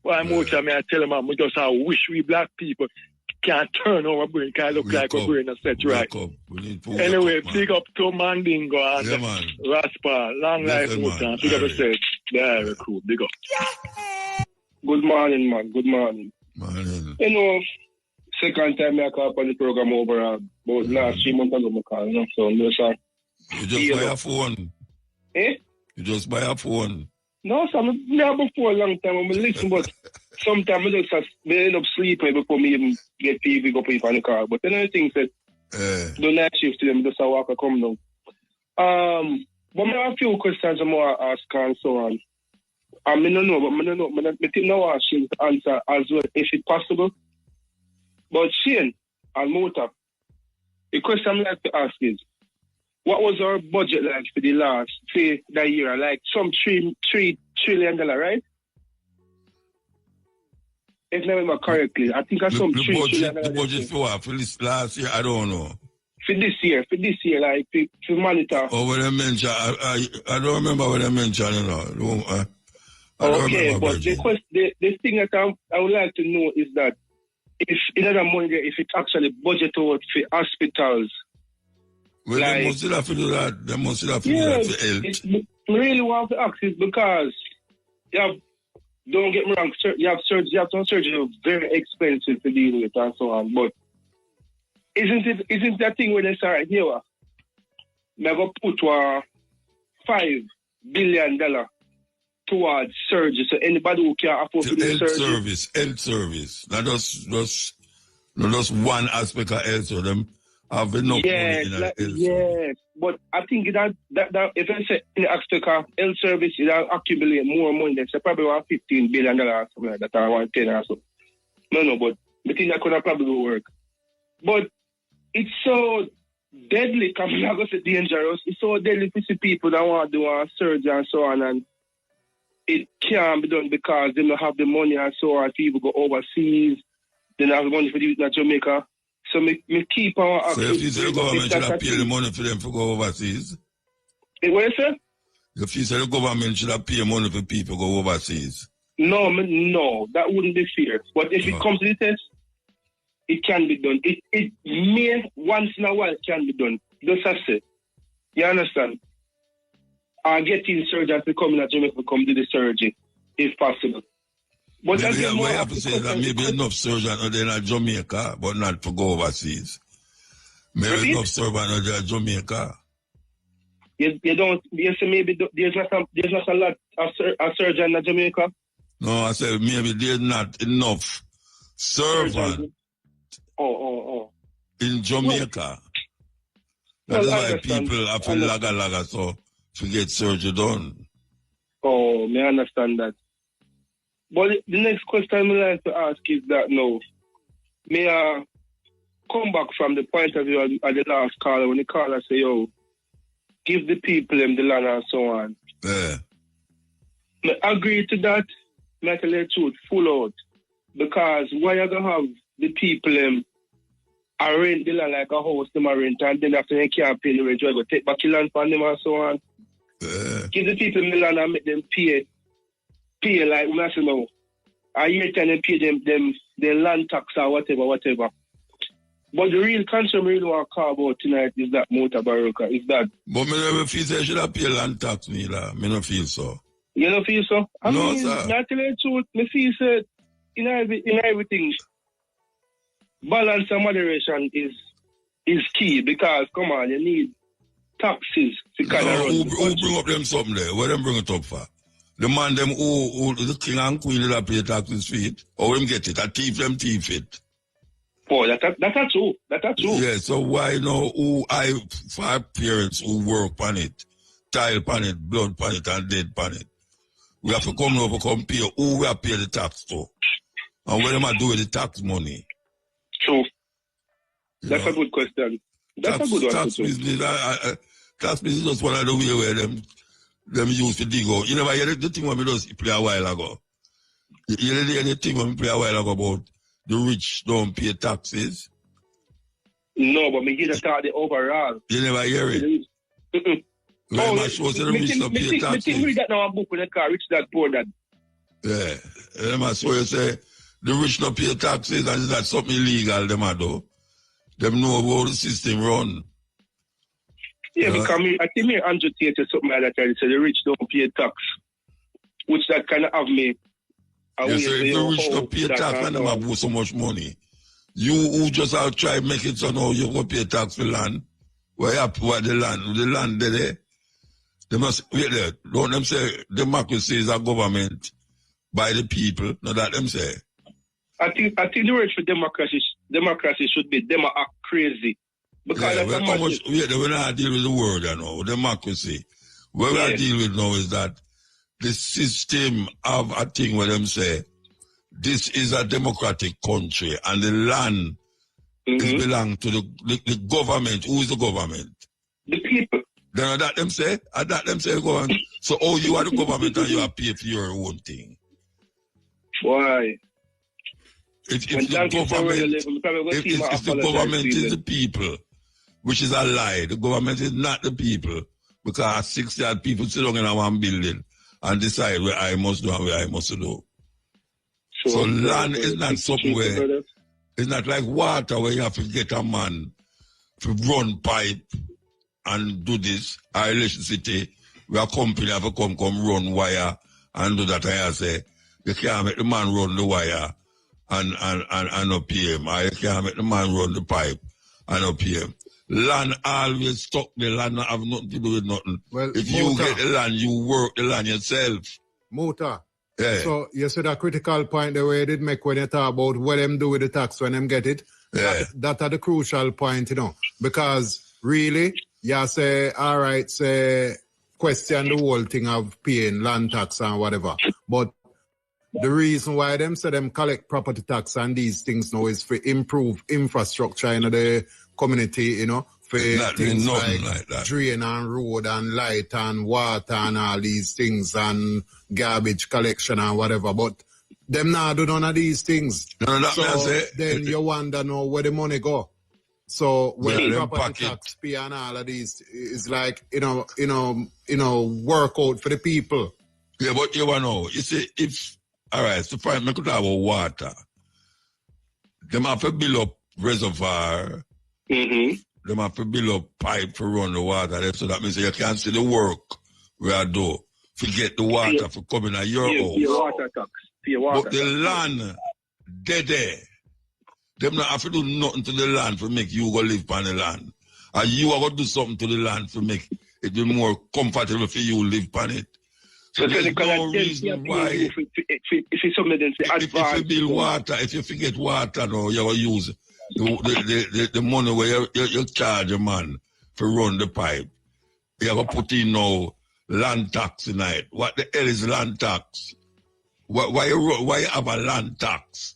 Why motor, I tell them, we just wish we black people can't turn our brain, can't look like our brain and set right. Anyway, big up to Mandingo and Raspa, long life motor, big up yourself. Yeah, cool, big up. Good morning, man, good morning. Morning. You know, second time I call upon the program over about last 3 months ago, I call, you know, so no, sir. You just buy a phone. Eh? You just buy a phone. No, sir, I never before a long time. I listen, but sometimes I just end up sleeping before me even get TV go put on the car. But then I think that the night shift to them, just a walk come down. But I have a few questions I want to ask and so on. I don't know, but I don't know. I think now I should answer as well, if it's possible. But Shane and Mota, the question I'd like to ask is, what was our budget like for the last, say, that year? Like some $3 trillion, right? If I remember correctly, I think that's some $3 trillion. The budget for what? For this last year? I don't know. For this year, like, to monitor. Oh, what I mentioned, I don't remember what I mentioned, you know. Okay, but the thing that I would like to know is that if in other money, if it actually budget out for hospitals. Well, like, they must have to do that. They must have to do that for health. I really want to ask is because you have, don't get me wrong, you have some surgery very expensive to deal with and so on. But isn't that thing when they say here, they're going to put $5 billion towards surgery, so anybody who can afford to do surgery. Health service. Not just one aspect of health, so them have enough money in health. Yes, but I think that if I say in the aspect of health service, it'll accumulate more money. That's probably around $15 billion or something like that, or around 10 or so. No, but I think that could probably work. But it's so deadly, I'm not going to say dangerous. It's so deadly to see people that want to do a surgery and so on, and it can't be done because they don't have the money and so on. People go overseas, they don't have the money for do it in Jamaica. So me keep on. So if you say the government should have paid the money for them to go overseas? What you say? If you say the government should have paid money for people to go overseas? No, that wouldn't be fair. But if it comes to the test, it can be done. It may once in a while can be done. Just as I say. You understand? Getting surgeons to come in Jamaica to come do the surgery, if possible. But maybe I have to say that maybe enough surgeons are there in Jamaica, but not to go overseas. Maybe enough surgeons are there in Jamaica. You don't. You say maybe there's not a lot of surgeons in Jamaica. No, I said maybe there's not enough servants. In Jamaica. That's why people have to laga so to get surgery done. Oh, I understand that. But the next question I'd like to ask is that now, may I come back from the point of view of the last caller when the caller say, yo, give the people them the land and so on. Yeah. I agree to that. I tell you the truth, full out. Because why you going to have the people I rent the land like a house, them I rent, and then after they can't pay the rent, you go take back the land from them and so on. Give the people the land and make them pay like we say now. A year time they pay them their land tax or whatever. But the real concern we really want to call about tonight is that MUTABARUKA, is that. But me never feel say I should have paid land tax, me don't feel so. You don't feel so? No, sir. Not tell you the truth, me feel so in everything. Balance and moderation is key because, come on, you need taxes to kind of run. Who bring up them something there? Where them bring it up for? The man them who the king and queen that pay taxes for it? Or them get it? A thief them thief it? Oh, that's true. That's true. Yeah, so why no who for our parents who work on it? tile pan it, blood pan it, and dead pan it. We have to come over, compare who we have pay the tax to. And what am I doing with the tax money? True. That's a good question. That's a good one. Tax business, tax business is just one of the way where them used to dig out. You never hear the thing when we just play a while ago. You hear anything when we play a while ago about the rich don't pay taxes? No, but me hear the talk the overall. You never hear it? Oh, my show the rich don't pay taxes. Me read that now a book in the car, Rich Dad Poor Dad. Yeah. My show you say the rich don't pay taxes and that's something illegal them do. Them know how the system run. Yeah, because I think me Andrew Tate or something like that, so the rich don't pay tax. Which that kind of have me. Yes, so if the rich don't pay tax and them have so much money, you who just out try make it so now you go pay tax for land. Where the land there? They must wait there. Don't them say democracy is a government by the people, not that them say. I think the word for democracy should be them act crazy. Because we're not dealing with the word, you know, democracy. What we are dealing with now is that the system of a thing where them say, this is a democratic country and the land is belong to the government. Who is the government? The people. Then that them say, government. So you are the government and you are paid for your own thing. Why? If the government is the people, which is a lie, the government is not the people, because 60 people sit down in one building and decide where I must do and where I must do. Sure. So land is not something where, it's not like water where you have to get a man to run pipe and do this, or electricity, where a company have to come run wire and do that. I say, you can't make the man run the wire and not pay him, or you can't make the man run the pipe and not pay him. Land always stuck the land, not have nothing to do with nothing. Well, if you get the land, you work the land yourself. Muta. Yeah. So you said a critical point the way you did make when you talk about what them do with the tax when them get it. Yeah. That are the crucial point, you know. Because really, you say, all right, say, question the whole thing of paying land tax and whatever. But the reason why them say them collect property tax and these things now is for improve infrastructure in the community, you know, for things like that. Drain and road and light and water and all these things and garbage collection and whatever. But them not do none of these things. Then you wonder now where the money go. So when property tax pay and all of these is like, you know, work out for the people. Yeah, but you know, you see, if all right, so fine, I could have water. Them have to build up reservoir. Them have to build up pipe to run the water there, so that means you can't see the work where I do. Forget the water for coming at your house. Your water tax. But the land, dead there. Them not have to do nothing to the land to make you go live on the land. And you are going to do something to the land to make it be more comfortable for you to live on it. So there's no reason why, if you build water, if you forget water now, you will use the money where you charge a man to run the pipe. You have to put in now land tax in it. What the hell is land tax? Why you have a land tax?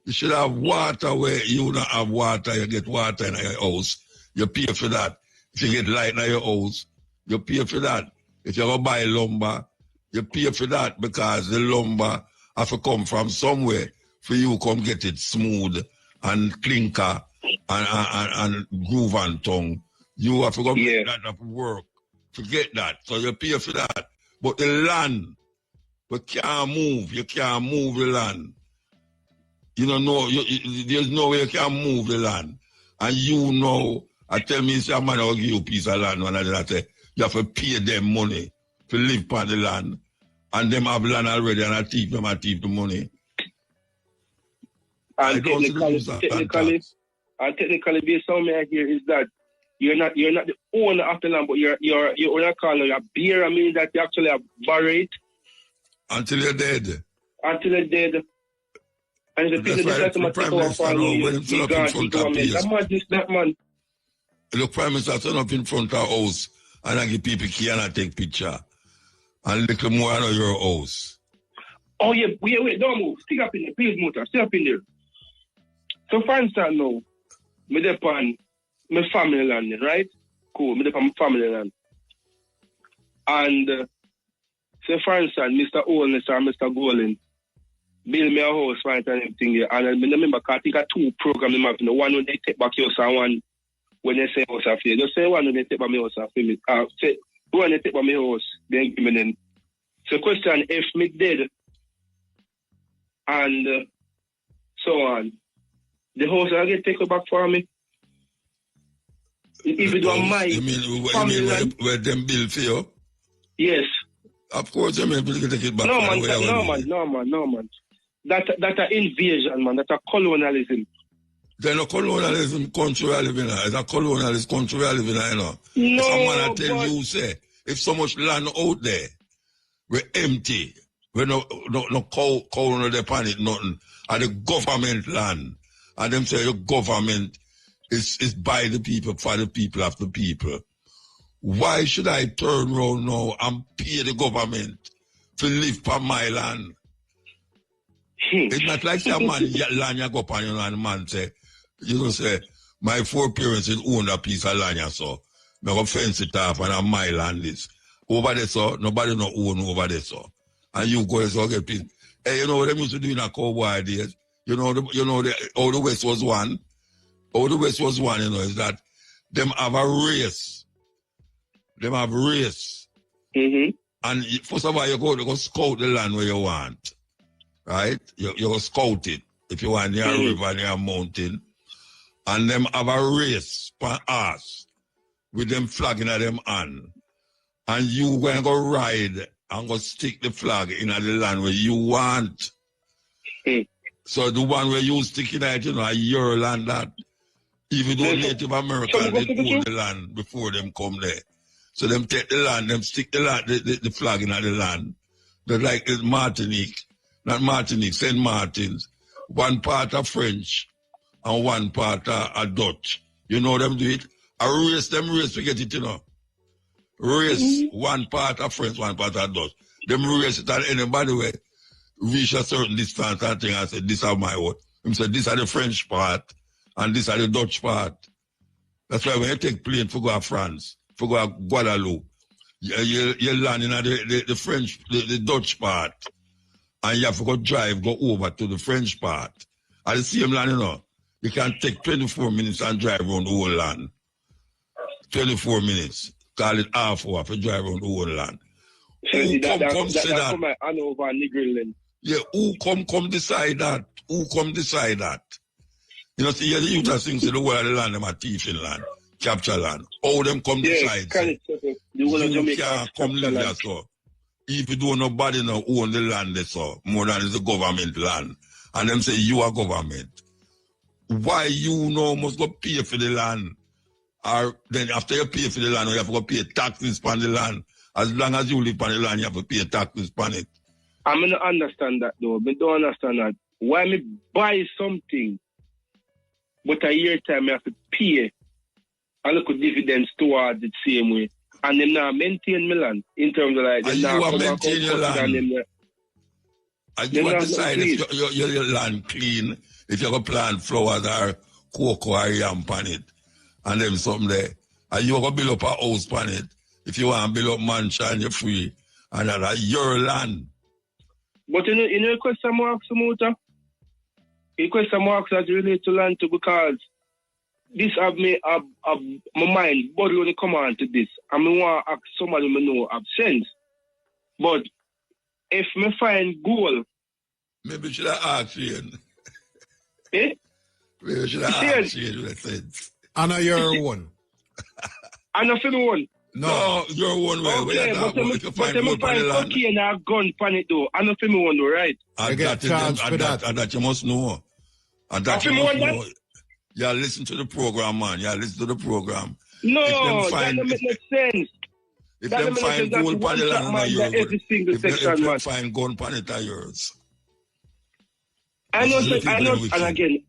You should have water where you don't have water, you get water in your house. You pay for that. If you get light in your house, you pay for that. If you go buy lumber, you pay for that because the lumber have to come from somewhere for you come get it smooth and clinker and groove and tongue. You have to go make that up work. Forget that. So you pay for that. But the land, we can't move. You can't move the land. You don't know, there's no way you can move the land. And you know, I tell me, say, a man will give you a piece of land, and I say, you have to pay them money to live on the land. And them have land already, and I teach them the money. And technically, based on me here is that you're not the owner of the land, but you're owner color, you're beer. I mean that you actually have buried until you're dead. Until you're dead. And the people decide to take over for you. That man. Look, Prime Minister turn up in front of our house and I give people key and I take picture. And little more out of your house. Oh, yeah, wait, don't move. Stick up in there, please, Muta. Stay up in there. So, for instance, now, me depend my family land, right? Cool, me depend my family land. And, say, for instance, Mr. Owens or Mr. Golden build me a house, right, and everything there. And I remember, I think I two programs, the one when they take back your house and one when they say house after you. Just say one when they take back my house after me. Say, when they take back my house, then give me them. So, question, if me dead, and so on, the house I get taken back for me. If it was my family where them build for you? Yes. Of course, you mean people take it back. No man. That's an invasion, man. That's a colonialism. Then a colonialism country we live in. It's a colonialist country we live in, you know. No, someone tell you, say, if so much land out there, we're empty. We no cow on the planet, nothing. And the government land. And them say the government is by the people, for the people, of the people. Why should I turn around now and pay the government to live on my land? It's not like a man land you go up on your land, man say, you know, say, my four parents own a piece of land, so I go fence it off and on my land is. Over there, so nobody no own over there, so. And you go and get peace. Hey, you know what they used to do in a cowboy days? You know, how the West was one. How the West was one, you know, is that them have a race. Them have race. Mm-hmm. And first of all, you go scout the land where you want. Right? You go scout it. If you want near a river, near a mountain. And them have a race per ass with them flagging at them hand. And you going to go ride and go stick the flag in the land where you want. So the one where you stick it, you know, your land that. Even though Native Americans they own the land before them come there. So them take the land, them stick the land, the flag in the land. They're like Martinique, not Martinique, St. Martin's. One part of French and one part of Dutch. You know them do it? Race to get it, you know. Race one part of French, one part of Dutch. Them race it and anybody will reach a certain distance and thing and say, this is my word. Him say, this is the French part and this is the Dutch part. That's why when you take plane for go to France, for go to Guadeloupe, you land in the French, the Dutch part, and you have to go drive, go over to the French part. At the same land, you know, you can take 24 minutes and drive around the whole land. 24 minutes. Call it half hour for drive around the whole land. Who come say that? Yeah, who come decide that? Who come decide that? You know, see, the youth are saying, the whole of the land, them are thieving land, capture land. All them come decide. You can't come live there, so. If you do nobody no own the land, so more than it's the government land. And them say, you are government. Why you know must go pay for the land? Or then after you pay for the land, you have to go pay taxes on the land. As long as you live on the land, you have to pay taxes on it. I mean, I understand that though, but don't understand that. Why me buy something, but a year time I have to pay a little dividends towards it same way. And then now maintain my land in terms of like... And you are maintain your land. And you want to decide if your land clean, if you have plant flowers or cocoa or yam on it, and then something there. And you want to build up a house on it. If you want to build up mansion, you're free. And that's your land. But you know the question I'm asking about? The question I'm asking as related to land too, because this have me my mind body when it come on to this. I mean, want to ask somebody who know have sense. But if me find gold, maybe should I ask you? Eh? Maybe should I ask you with sense? I know you're one. I know for the one. No, you're one way. Okay, but if you find cocaine and a gun on it though, I know for me one though, right? I get charged for that. And that you must know. And that you must know. Yeah, listen to the program, man. Yeah, listen to the program. No, that doesn't make no sense. If them find gold on the land, every single section, man. If them find gold on it, yours. I know,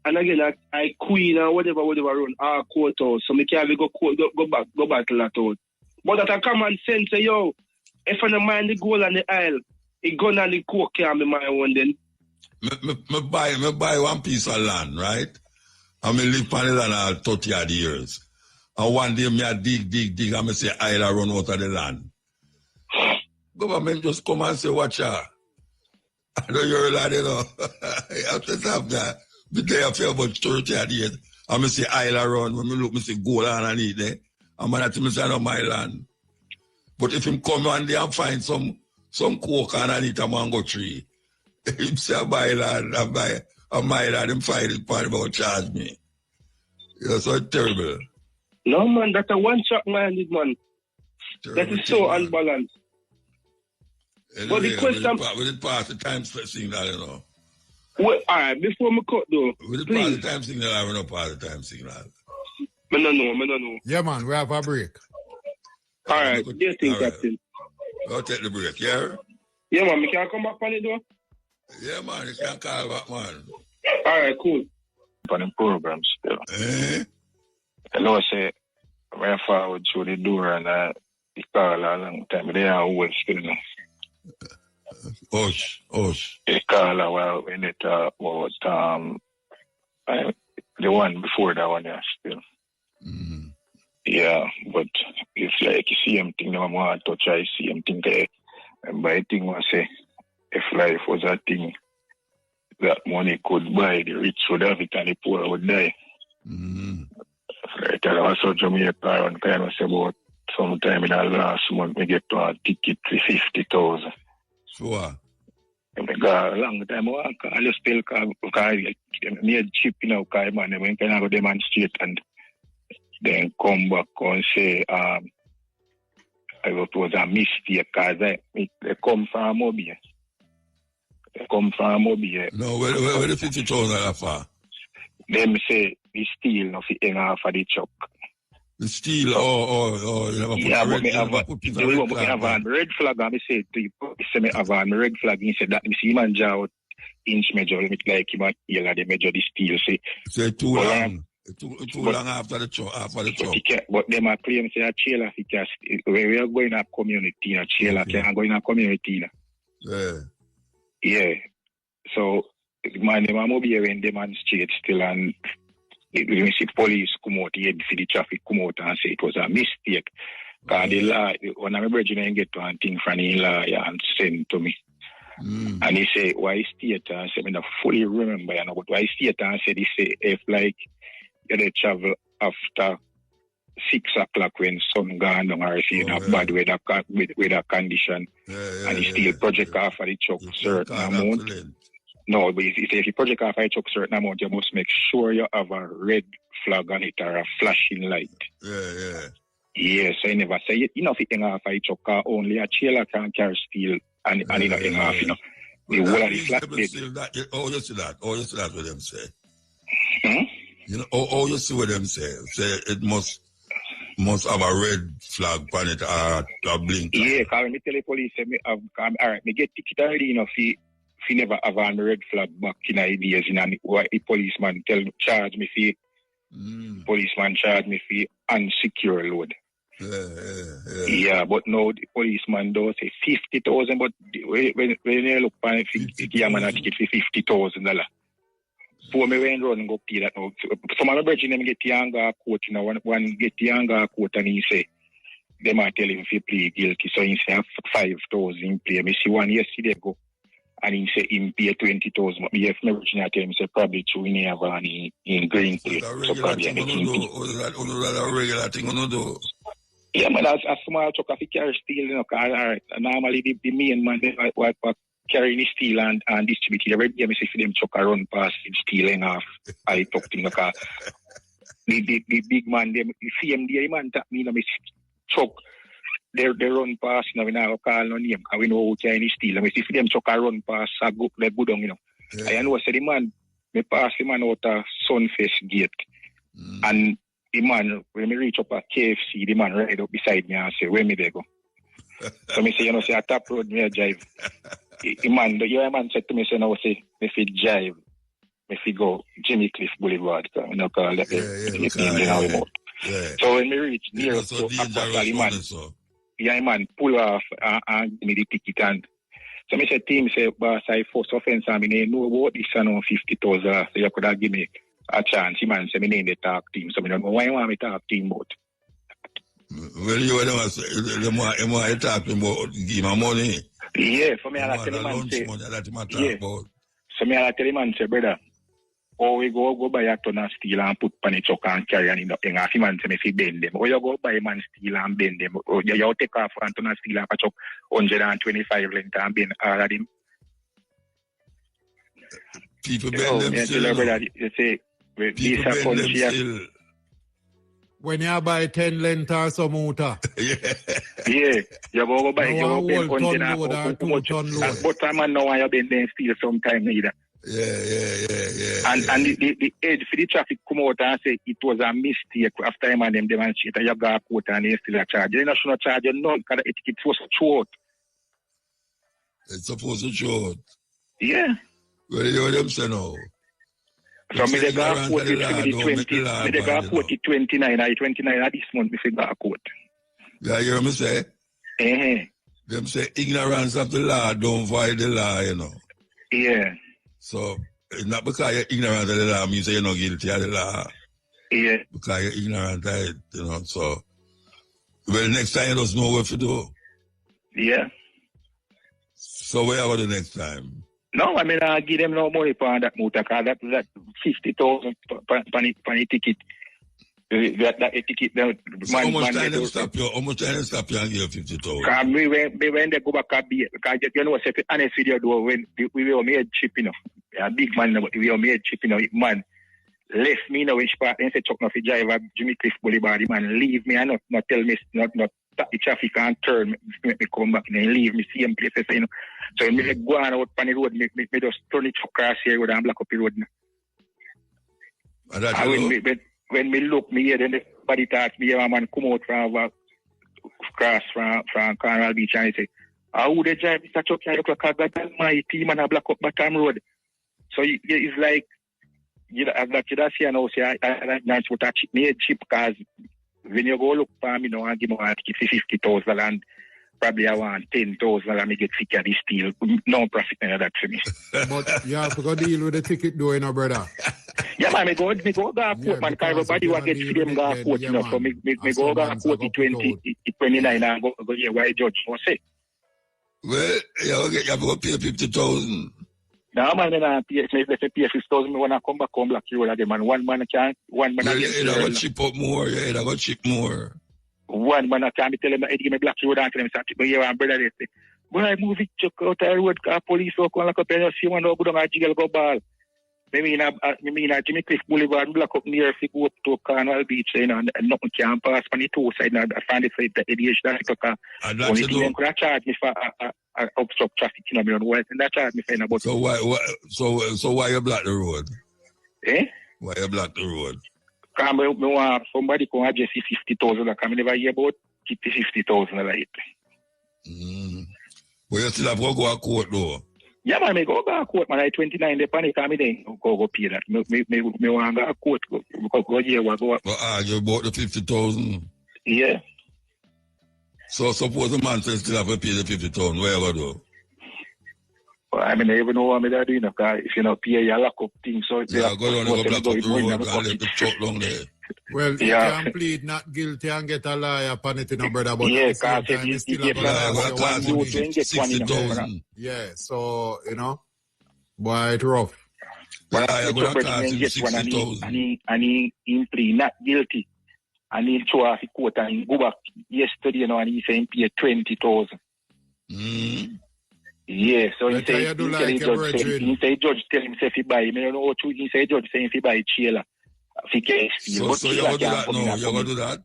and again, I queen and whatever run our court out, so me can't go battle that out. But that a common sense say, yo, if I don't mind the gold on the aisle, the gun and the coke can't be my one then. Me buy one piece of land, right? And me live on the land all 30 odd years. And one day me a dig, and me say, I'll run out of the land. Government just come and say, watch out. I know you're a lad, you know. You have to have that. But they have about 30 odd years. And me say, I'll run. When me look, me say, gold underneath there. And man, I say, no, my land. But if him come one day and find some coke underneath a mango tree, him say, my land, and my land, him find it, part about charge me. Yeah, so it's terrible. No, man, that's a one-shot minded, man. Terrible that is so thing, unbalanced. Anyway, But the question... We did pass the time signal, you know. Well, all right, before me cut, though, We did please. pass the time signal, I will not pass the time signal. Me no know. Yeah, man, we have a break. All right, yes, thing, Captain. I'll take the break, yeah? Yeah, man, me can come back on it, though? Yeah, man, you can call back, man. All right, cool. On the program still. I know I say, I forward through the door and the call a long time. They are always still now. Hush. They call a while when they talk about the one before that one, yeah, still. Mm-hmm. Yeah, but it's like you see him thing, no more touch, I see him think there. And by thing I say, if life was a thing that money could buy, the rich would have it and the poor would die. Mm-hmm. Right, I also Jamaica and kind of say about sometime in the last month, we get to a ticket for 50,000. Sure. And I got a long time, I just still call, because I need cheap, you know, because man, when can I go demonstrate and then come back and say, it was a mistake, because they come from Mobile. No, where the 50,000 are for? Them say, we steal no fi hang off of the truck. The steel, you never put Yeah, a but me have red a red flag, and me say to you, say me have a red flag, he said that me see man jaw out inch measure, me like him at heel and they measure the steel, say. Say too long. Too long after the truck. But them a claim say a trailer fi cast, where we are going to community, a trailer can go in a community. Yeah. So, man, them are mobile when demonstrate still, and when see police come out, you see the traffic come out and say it was a mistake. Because the law, when I'm virgin, I get to one thing from the lawyer and send to me. And he say, why state? And I say, I don't fully remember, you know, but why state? And I said, he say, if like, you travel after 6 o'clock when sun gone down, or if you have bad weather condition, and he still project off of the truck certain amount. No, but if you project off a truck certain amount, you must make sure you have a red flag on it or a flashing light. Yeah, so you never say, you know, if you hang off a truck, only a trailer can carry steel and you know, hang off, you know. The whole of the flat dead. Oh, you see that what them say. You know, oh, you see what them say. Say it must have a red flag on it or a blink. Yeah, because me tell the police, all right, me get ticket already, you know, if you never have a red flag back in the days, you know, why the policeman charge me for policeman charge me for unsecure load. Yeah, but no, the policeman does say 50,000, but when you look at it, the man a ticket for $50,000. For me, when run go pay that now. Some of my brethren them get the younger court, you know, one get the younger court and he say, they might tell him if he plead guilty, so he say 5,000 play. Me see one yesterday go, and he say him pay 20,000. But me if my brethren tell him say probably true in have in green play. So probably I make him pay. A regular thing on do. Yeah, man, as small truck of carry steel, you know, cause normally the main man they what carrying the steel and distribute it. Every day I see for them truck run past the steel and off. I talk to him because the big man, them see him there, man tap me in my truck. They run past, you know, we now call no name because we know who carrying the steel. I see for them truck run past, they go down, you know. I know say the man, me pass the man out a Sunfest gate. And the man, when me reach up at KFC, the man right up beside me and say, where me they go? So me say, you know, say, a top road, me a drive. The man said to me, say, no, say, if he drive, if he go Jimmy Cliff Boulevard, you know, call that Yeah. So when we reach near so to Aquasali, man, pull off and give me the ticket. And so I said, team, say, boss, I first offense, I mean, know about this and 50,000, so you could have give me a chance. He man, say, me name the talk team. So I don't know why you want me talk team about. Well, you want to talk about give my money. Yeah, for me, I tell him and say, so me, I tell him and say, brother, or we go buy a ton of steel and put pan it and carry on in the thing. If man say me fi bend them, or you go buy man steel and bend them, or you take off a ton of steel and patch up 125 length and bend all of them. People bend them still. Brother, you say, people bend them still. When you buy 10 length or some motor. Yeah, you go buy, you go bend 100 load. But time man know why you bend them steel sometime either. Yeah. And the edge for the traffic come out and say it was a mistake after him and them demonstrate and you got a quote and they still a charge. They not should charge you none because the ticket was short. It's supposed to short. Yeah. Well, you know them say no. So me they got quote it for the 20, me they got quote it 29 or 29 of this month me say got quote. Yeah, you hear me say? Them say ignorance of the law don't void the law, you know. Yeah. So, it's not because you're ignorant of the law, means you're not guilty of the law. Yeah. Because you're ignorant of it, you know, so. Well, next time you just know what to do. Yeah. So, where are we the next time? No, I mean, I give them no money for that motor car. That 50,000 for the ticket. That ticket. So how much time to stop you? How much time to stop you and give 50,000? Because when they go back a bit, because you know, say, honest with you, though, when we were made cheap, you know, a big man, but we were made cheap, you know, man, left me, you know, which part, and say, Chuck, no, if you drive Jimmy Cliff Boulevard, man, leave me, and not tell me, not stop the traffic and turn, make me come back, and leave me, same places, you know. So when me go on out on the road, me just turn it across here and block up the road. When me look, me hear, then the body talks, me hear a man come out from cross from Carnival Beach and he say, how would they drive Mr. Chuck? I look like I got my team and I block up Batam Road. So it's like, you know, that you see, and also, that's what I made cheap because when you go look for me, you know, I give me a ticket for 50,000 and probably I want 10,000 and I get sick of this deal. No profit in that for me. But you have to go deal with the ticket though, you know, brother. Yeah, man, me go to court, man, because everybody will get for them go court, you know, so me go to court the 29 and go here, why judge won't say. Well, you have to pay 50,000. No, man, let's pay 50,000, me want to come back home black you again, man. One man can't, one man again. You got to chip up more, you got to chip more. One man can't be telling me, give me black you and tell him, but you and brother, they say, boy, I move it, check out the road, police will come like up and see one go down a jail go ball. I mean, Jimmy Cliff Boulevard, block up near if you go up to Carnival Beach, you know, and nothing can pass on the two sides, and I find it like the idiot that because only thing they could charge me for obstruct traffic, you know, and that charge me for about. So why you block the road? Why you block the road? Because I want somebody can adjust 50,000, like I never hear about 50,000 like it. But you still have to go to court though. Yeah, man, I go back court, man. I 29, they panic, I mean, go pay that. Me want to go court, go here, go. But argue about the 50,000? Yeah. So suppose the man says still have to pay the 50,000, where you go do? Well, I mean, I even know what I'm doing, because if you not pay, you lock up things. So yeah, go down and go block up the road and let the truck down there. Well, you can plead not guilty and get a lawyer upon it, you know, brother. But yeah, because you still have a 60,000. Yeah, so, you know, boy, it's rough. But I'm going to cost him 60,000. And he plead not guilty. And he throw off the court and he go back yesterday, you know, and he say he pay 20,000. Yeah, so he say judge tell himself he buy. I don't know what he say judge saying he buy Chela. So you're going to do that now? You're going to do that?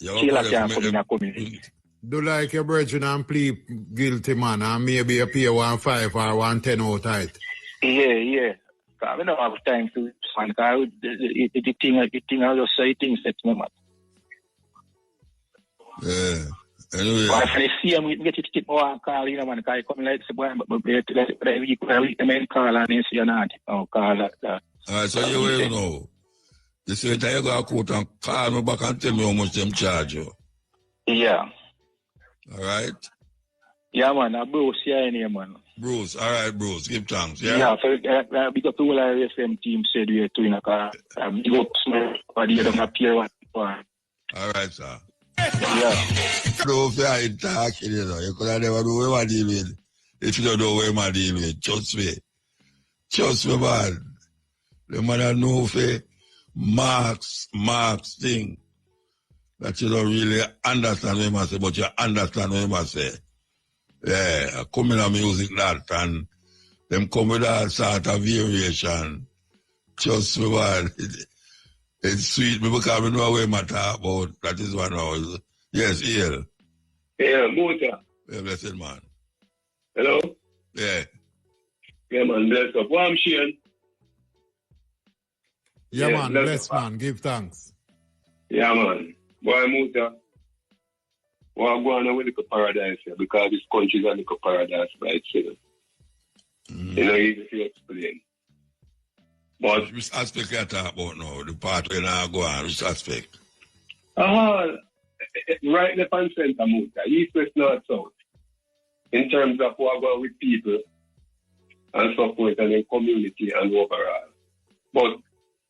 Chela can't come in a community. Do like your brethren and plead guilty, man, and maybe you pay 1.5 or 1.10 out tight. Yeah. I don't have time to find out the thing I just say things that moment. Yeah. Anyway. But if I see him, we get it keep more call, you know, man, because I come like the boy, but we call and then say you're not. Oh, call that. Alright, so you will know. You say that you go to court and call me back and tell me how much them charge you. Yeah. All right? Yeah, man. Bruce, yeah, man. Bruce, all right, Bruce. Give thanks, yeah? Yeah, so because the whole RSM team said we are doing a car. Big up, small, but they don't appear one. All right, sir. Yeah. Don't say I talk, you know. You could have never know where I deal with. If you don't know where I deal with, trust me. Trust me, man. The man know for Marx thing that you don't really understand what I say, but you understand what I say. Yeah, come in a music that and them come with all sort of variation. Trust me, man. It's sweet because we know what I talk about. That is one house. Yes, Ian. Yeah, Muta. Yeah, blessed man. Hello? Yeah. Yeah, man, bless up. Well, I'm Shane. Yeah, man, bless up. man. Give thanks. Yeah, man. Boy, Muta. Well, I'm going on with the paradise here because this country is a little paradise by itself. You know, easy to explain. But Which aspect you talk about now? The part where I go on, which aspect? Right left and center, Muta. East, west, north, south. In terms of what go with people and support and in community and overall. But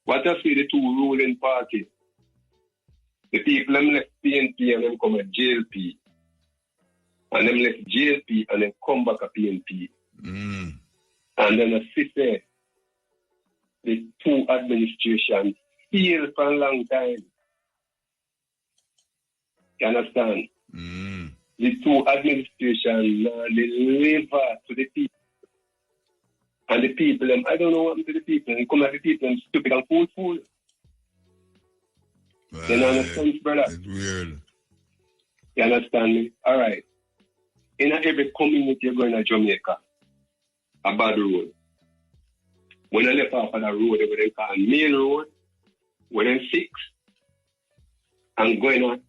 what I see the two ruling parties, the people them left PNP and them come at JLP. And them left JLP and then come back at PNP. Mm. And then I see say, the two administrations failed for a long time. You understand? Mm. The two administrations deliver to the people. And the people, I don't know what happened to the people. They come at the people and stupid and fool. Right. You understand, brother? It's weird. You understand me? All right. In every community you're going to Jamaica, a bad road. When I left off of that road, they call main road, within 6, and going on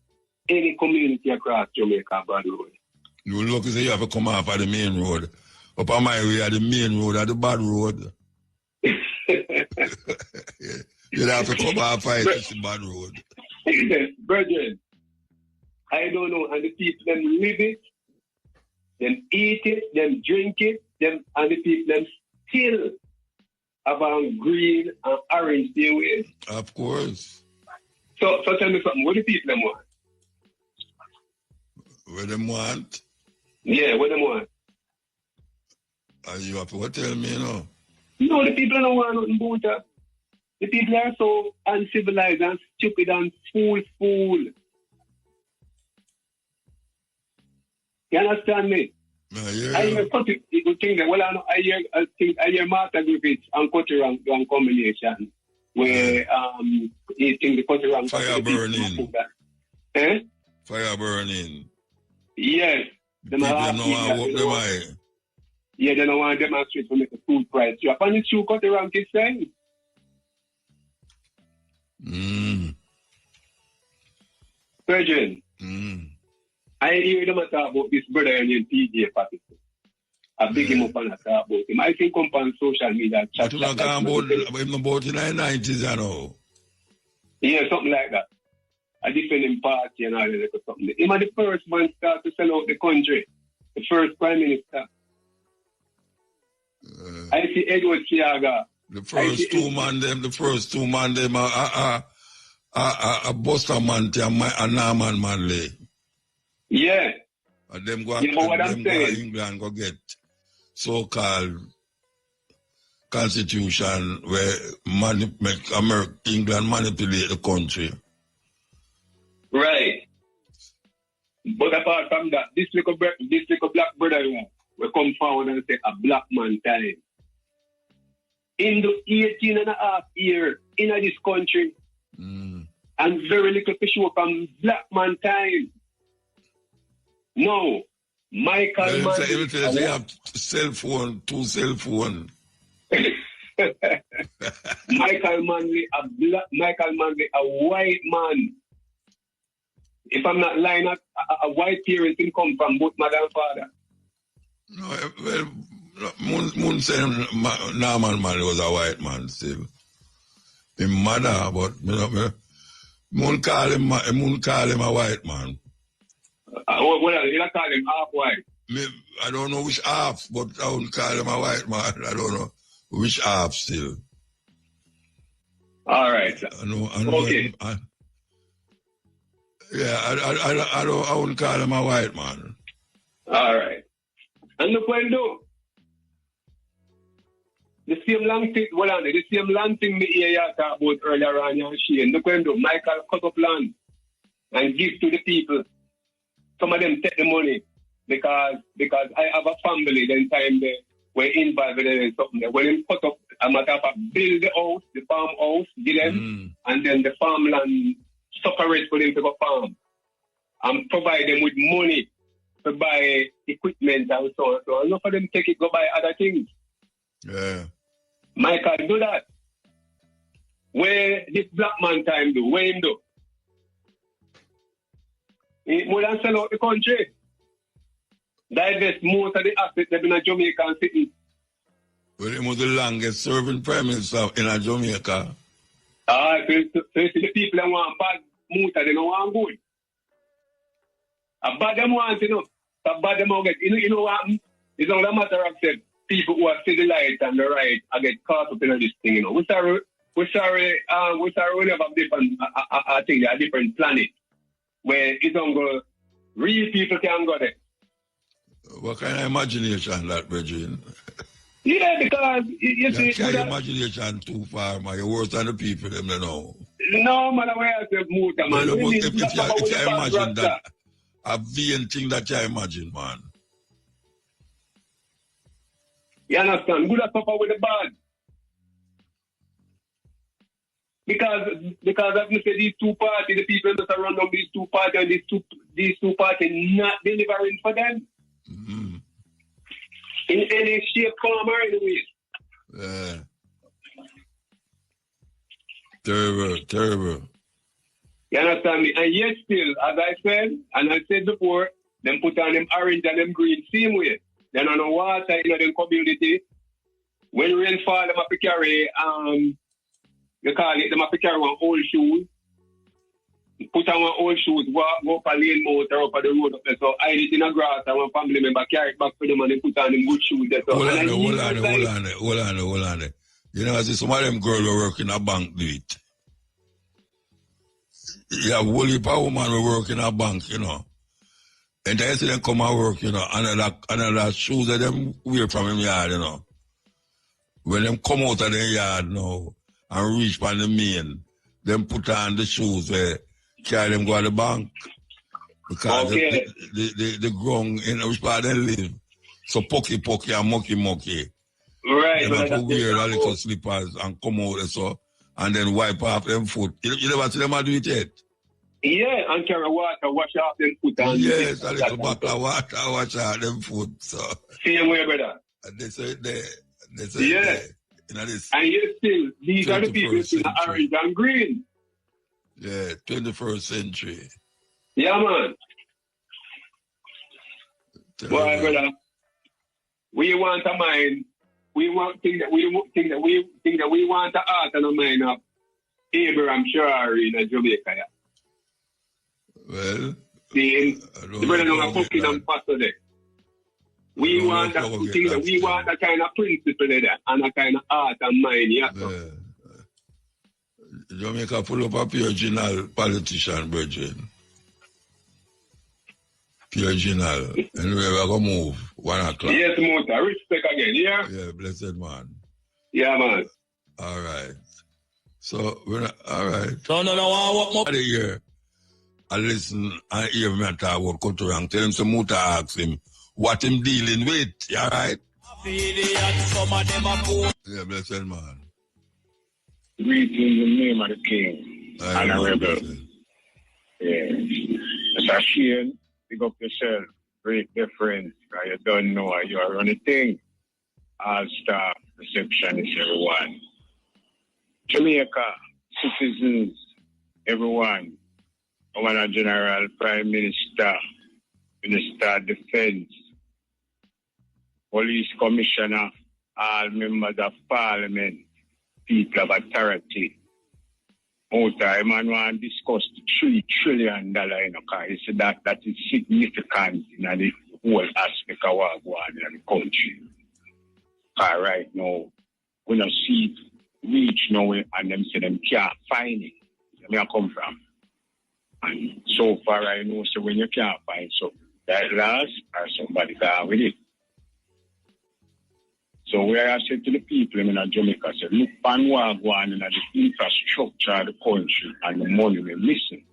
any community across Jamaica, bad road. You look and say you have to come off of the main road. Up on my way at the main road, at the bad road. You have to come off of the bad road. Brethren, I don't know, and the people them live it, them eat it, them drink it, them and the people them still about green and orange they wear. Of course. So tell me something, what do people them want? What them want? Yeah, what them want? And you have to tell me, you know. No, the people don't want nothing about that. The people are so uncivilized and stupid and fool. You understand me? Yeah. I hear people think that, well, I hear Martha Griffiths and Cotter and combination where he think the Cotter and fire burning. Eh? Fire burning. Yes. People don't want to walk them eye. Yeah, they don't want to demonstrate to make a food price. You have any true Cotter and kids saying? Virgin. I hear them talk about this brother named PJ Patterson. I big him up and I talk about him. I think come on social media. But you not talking about in the 90s, I know. Yeah, something like that. I defend him party and all that or something. Him are the first man start to sell out the country. The first prime minister. I see Edward Siaga. The first two man them a Buster Manti and Norman Manley. Yeah. And them go, you know what them I'm go saying? England go get so-called constitution where England manipulate the country. Right. But apart from that, this little black brother will come forward and say a black man time. In the 18 and a half years in this country, and very little to show from black man time. No, Michael Manley. They have two cell phone. Michael Manley, a white man. If I'm not lying, a white parent can come from both mother and father. No, well, Moon said Norman Manley was a white man still. Him mother, but me won't call him a white man. Well, you not call him half white. I don't know which half, but I won't call him a white man. I don't know which half still. All right. I know okay. I wouldn't call him a white man. All right. And look what I do. The same long thing me hear you talk about earlier on, and Shane. Look what I do. Michael cut up land and give to the people. Some of them take the money because I have a family. Then time they were involved in something there. When they cut up, I'm a type of build the house, the farmhouse, give them, and then the farmland separate for them to go farm and provide them with money to buy equipment and so on. So enough of them take it, go buy other things. Yeah. Michael do that. Where this black man time do? Where him do? He more than sell out the country. Divest most of the assets that in a Jamaican city. Well, he was the longest serving Prime Minister in Jamaica. So the people that want bad Muta, they don't want good. A bad them want, a bad them will get. You know what? It's not a matter of said people who are civilized and the right I get caught up in this thing, We're sorry we have a different, I think a different planet where it don't go, real people can go there. What kind of imagination that, Bridget? Yeah, because you see, your imagination too far, man. You're worse than the people, them they know. No matter where I say Muta, man. If you imagine that, a vain thing that you imagine, man. You understand? Good at suffer with the bad. Because as you say, these two parties, the people that are running these two parties, and these two parties not delivering for them. Mm-hmm. In any shape, form, or any way. Yeah. Terrible. You understand me? And yet still, as I said, and I said before, them put on them orange and them green same way. Then on the water in the community, when rain fall, them have to carry, they call it, them have to carry one old shoes. Put on one old shoes, go up a lane motor up at the road up there. So hide it in the grass and one family member carry it back for them and they put on them good shoes there. So, hold on. You know, I see some of them girls who work in a bank do it. You have whole heap of women who work in a bank, And then see them come and work, another shoes that them wear from them yard, When them come out of their yard now and reach by the main, them put on the shoes where carry them go to the bank. Because the ground in which part they live, so pokey and mucky. Right. They have to wear a little slippers and come out so, and then wipe off them foot. You never see them do it yet? Yeah, and carry water, wash off them foot. Yes, a little bottle of water, wash off them foot. So. Same way, brother. And they say yeah. And yet still, these are the people in orange and green. Yeah, 21st century. Yeah, man. Well, brother, we want a mind. We think that we want the heart and a mind of Abraham Sherry in Jamaica. Yeah. Well, the brother don't have cooking and pastor there. We want that thing that we want that kind of principle there and a kind of heart and mind. Yeah. Jamaica full of a pure politician, Virgin. Pure general. And we're going to move 1 o'clock. Yes, Muta. Respect again, yeah? Yeah, blessed man. Yeah, man. All right. So, all right. So, no, what more? Here, I listen and hear me talk about culture and tell him some Muta ask him what him dealing with. All right? Yeah, blessed man. Greetings in the name of the King and a rebel. Yeah. It's a shame. Pick up yourself. Great difference. You don't know you are running thing. All staff, receptionist, everyone. Jamaica, citizens, everyone. Governor General, Prime Minister, Minister of Defense, Police Commissioner, all members of Parliament, people of authority, Muta, man want to discuss the $3 trillion, you know, because he said that is significant in the whole aspect of what going on in the country. Right now, we don't see it reach now, and them say them can't find it. Where I come from. And so far I know, so when you can't find something, that laws or somebody down with it. So where I said to the people in Jamaica, I said, look on what going on in the infrastructure of the country and the money we're missing.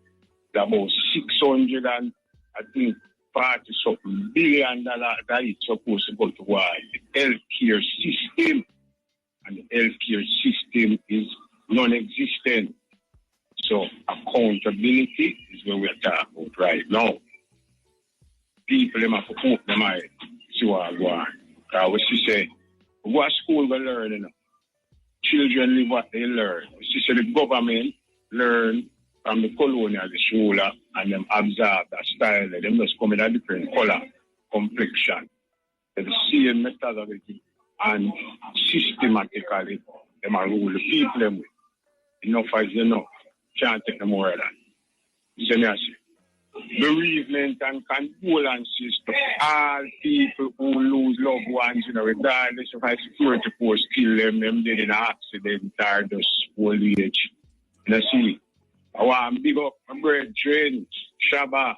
It's about 600 and I think 40-something billion dollars that is supposed to go towards the healthcare system. And the healthcare system is non-existent. So accountability is what we're talking about right now. People have to open their mind, see what going on. Because she said, what school we learn, you know? Children live what they learn. She said the government learn from the colonialist ruler and them absorb that style. Them just come in a different color, complexion. They're the same methodology and systematically them are rule the people them with. Enough as enough. Can't take no more of that. So I say, bereavement and condolences to all people who lose loved ones, you know, regardless of how security force kill them dead in an accident or just old age. You know, see, I want to big up my brethren, Shabba,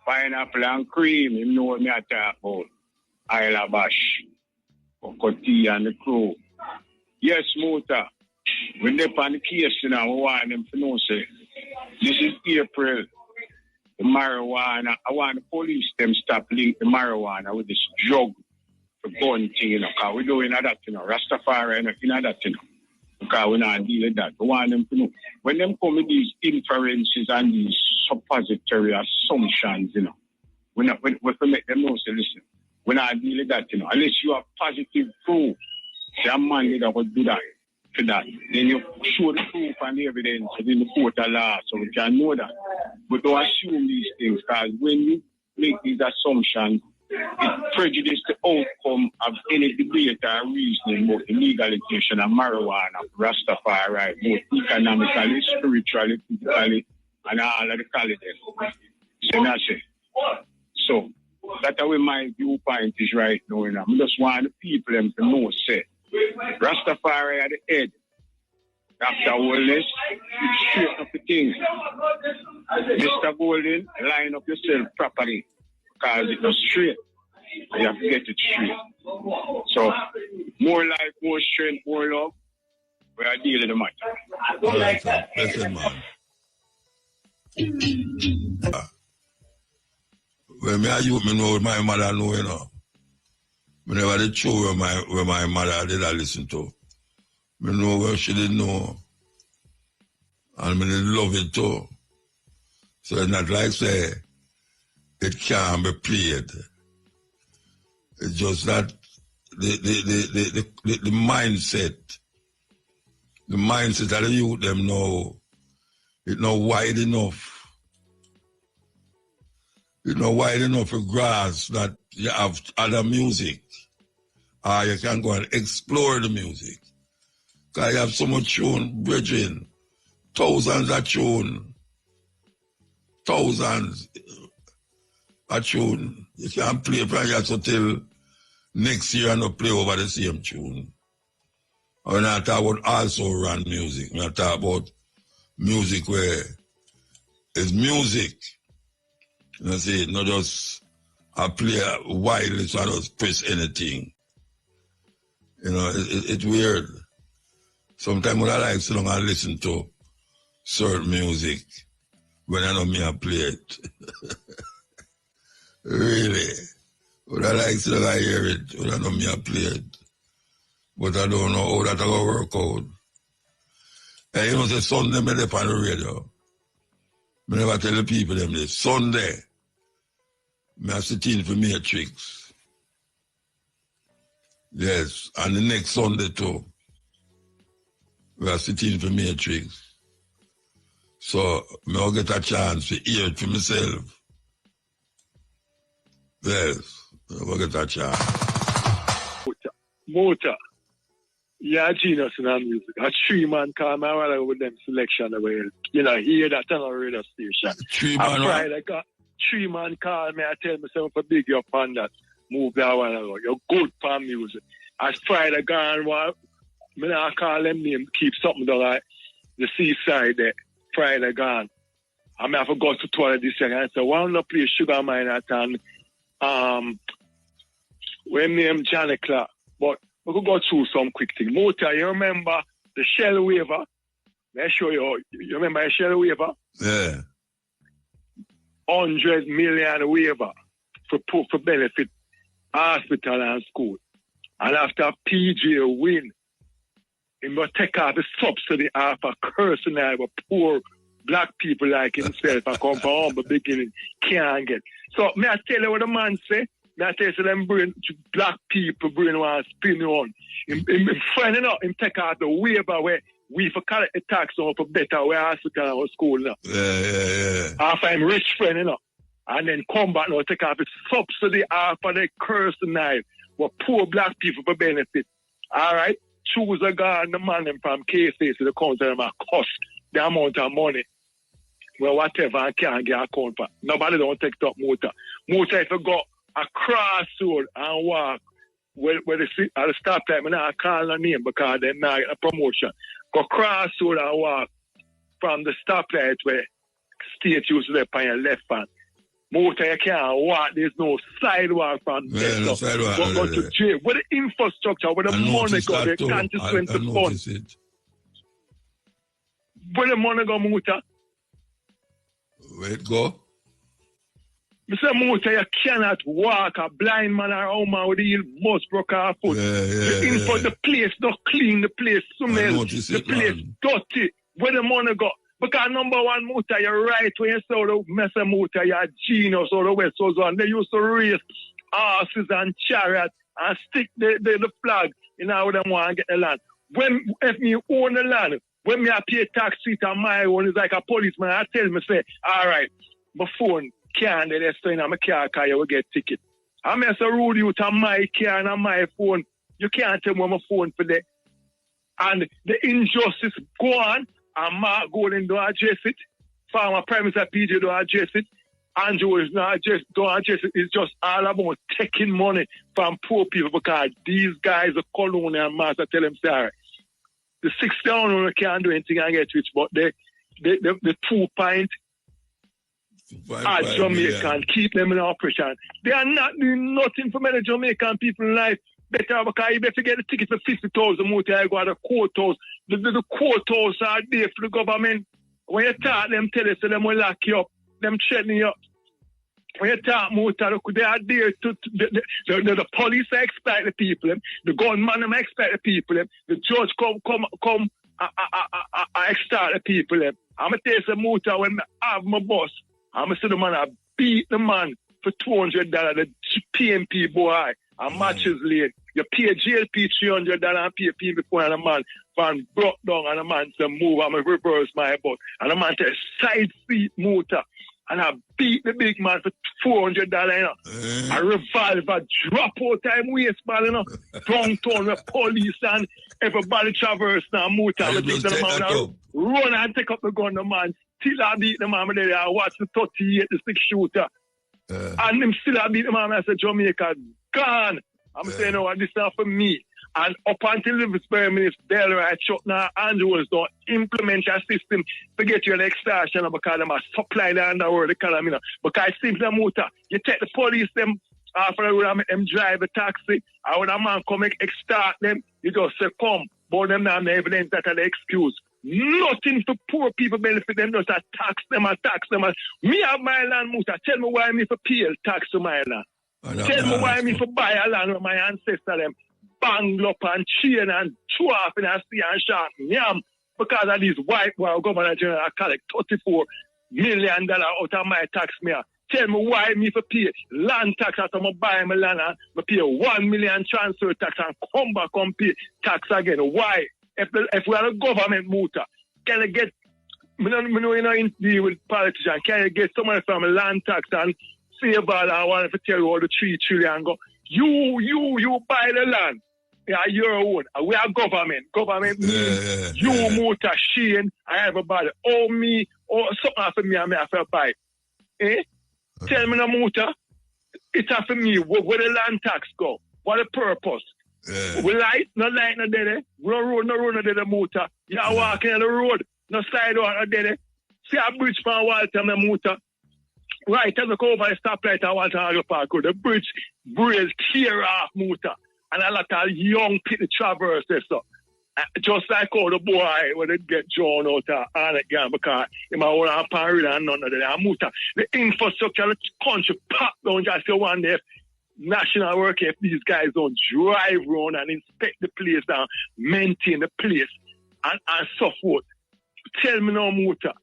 pineapple and cream, you know what I talk about. Isle of Bash, Okoti and the crew. Yes, Muta. When they're on the case, you know, I want them to know, say, this is April, the marijuana. I want the police them stop link the marijuana with this drug for gun thing, you know, because we're doing that, you know, Rastafari, you know, that, you know, because we're not dealing with that. I want them to know. When them come with these inferences and these suppository assumptions, you know, we make them know, say, listen, we're not dealing with that, you know, unless you have positive proof, say, a man that would do that. To that. Then you show the proof and the evidence in the court of law so we can know that. But don't assume these things because when you make these assumptions, it prejudices the outcome of any debate or reasoning about the legalization of marijuana, Rastafari, both economically, spiritually, physically, and all of the qualities. So that's how my viewpoint is right now. I just want the people them to know, say, Rastafari at the head. Dr. Wellness, straight up the thing. Mr. Golden, line up yourself properly. Because it's not straight. You have to get it straight. So, more life, more strength, more love. We are dealing with the matter. All right, sir. Listen, man. When me are youth, me know what my mother know, you know. I never did show where my mother did I listen to. I know where she didn't know. And I didn't love it too. So it's not like say it can't be played. It's just that the mindset of the youth them know it's not wide enough. It's not wide enough to grasp that you have other music. Or you can go and explore the music. Because you have so much tune, bridging, thousands of tune. Thousands of tune. You can't play from here till next year and not play over the same tune. We're not talking about also run music. We're not talking about music where it's music. You know, see, not just I play wildly so I just press anything. You know, it's weird. Sometimes when I like so long I listen to certain music when I know me I play it. Really. When I like so long I hear it when I know me I play it. But I don't know how that's going to work out. And you know, say Sunday me up on the radio. I never tell the people them this. Sunday, I sit in for Matrix. Yes, and the next Sunday too, we are sitting for Matrix. So, I'll get a chance to hear it for myself. Yes, I'll get a chance. Muta, Yeah, genius in our music. A 3-man call me while I with them selection away. You know, hear that on our radio station. 3-man Friday, 3-man call me, I tell myself for big up on that. Move that while ago. You're good for music. As Friday gone, I call them name, keep something down like the seaside there. Friday gone. I may have to go to toilet this year and say, why don't you play Sugar Mine at when name Johnny Clark. But we could go through some quick thing. Mota, you remember the Shell Waiver? Let me show you. You remember the Shell Waiver? Yeah. 100 million waiver for benefit hospital and school. And after PJ win, he must take off the subsidy off a cursing out of poor black people like himself and come from humble beginning can't get. So may I tell you what the man say? May I tell you them black people brain want to spin on. Him finding out him take out the waiver where we for collect the tax on for better where hospital or school now. Yeah. After him rich friend, you know. And then come back now take off the subsidy off of the cursing knife what poor black people for benefit. Alright? Choose a guy the man them from KSA to the county and cost the amount of money. Well, whatever I can't get a account for. Nobody don't take top motor. Motor if you go across road and walk where they sit at the stop time, and I call the name because they're not getting a promotion. Go cross road and walk from the stoplight where state used to be on your left hand. Motor you can't walk, there's no sidewalk from there. No sidewalk. Go to jail. Where the infrastructure, where the money go, they can't just spend the funds. Where the money go, Motor? Where it go? Mr. Motor, you cannot walk a blind man or a woman with the most broke her foot. The place not clean, the place smell, the place dirty. Where the money go? Because number one, Motor, you're right when you say the Mr. Motor, you're a genius or the West Coast one. They used to race horses and chariots and stick the flag in how them want to get the land. If me own the land, when me I pay tax street on my own, it's like a policeman. I tell me, say, all right, my phone can't let us in my car because you will get ticket. I may say rule you to my car and on my phone. You can't tell me my phone for that. And the injustice go on, and Mark Golden don't address it. Farmer Prime Minister PJ don't address it. Andrew is not don't address it. It's just all about taking money from poor people because these guys are colonial master tell them, sorry. The 6,000 can't do anything and get rich, but the 2 point at Jamaican keep them in operation. They are not doing nothing for many Jamaican people in life. Better because you better get the ticket for 50,000 more to go to the courthouse. The courthouse are there for the government. When you talk them, tell us them will lock you up, them threatening you up. When you talk more to they are there to the police expect the people, the gunman expect the people, the judge come extort the people. I'm gonna tell you some more when I have my boss, I'm gonna say the man I beat the man for $200, the PMP boy. And matches late. You pay GLP $300 and pay people before and a man van broke down and a man say move and I reverse my butt. And a man take side seat motor and I beat the big man for $400, you know. A revolver drop out time waistband, you know. Downtown with police and everybody traverse now motor. Run and take up the gun, the man. Still I beat the man there. I watch the 38, the 6 shooter. And them still I beat the man. I said Jamaica gone. I'm saying, no, this is not for me. And up until the experiment Bell right shut now, Andrews don't implement a system to get you an extortion because them are supply the underworld economy. Because simply motor, you take the police them after the road and make them drive a taxi, and when a man come extort them, you just say come, but them now have evidence that are the excuse. Nothing for poor people benefit them, just tax them. Me have my land, motor. Tell me why me for pay tax to my land. Tell me why me for buy a land with my ancestors them bang up and chain and chew off in a sea and shark yam because of these white boy governor general collect $34 million out of my tax me. Tell me why me for pay land tax after I buy my land and I pay $1 million transfer tax and come back and pay tax again. Why? If we are a government motor, can I get me know in deal with politicians, can you get someone from a land tax and save all I want to tell you all the $3 trillion go. You buy the land Yeah, your own. We are government. Government means you, Muta, Shane, and everybody. Oh, me, or something for me, I have to buy. Eh? Tell me, no, Muta. It's for me. Where the land tax go? What the purpose? We light, no light, no dead. No road, no dead, Muta. You are walking on the road, no sidewalk, no dead. See a bridge from Walter, no Muta. Right, as I go over the stoplight at Walter Agro Park, the bridge tear off, Muta. And a lot of young people traverse this. So. Just like all the boy when they get drawn out of all again because he might want to parade and none of that. Muta. The infrastructure of the country packed down just to one day. National work if these guys don't drive around and inspect the place and maintain the place and so forth. Tell me now, Muta.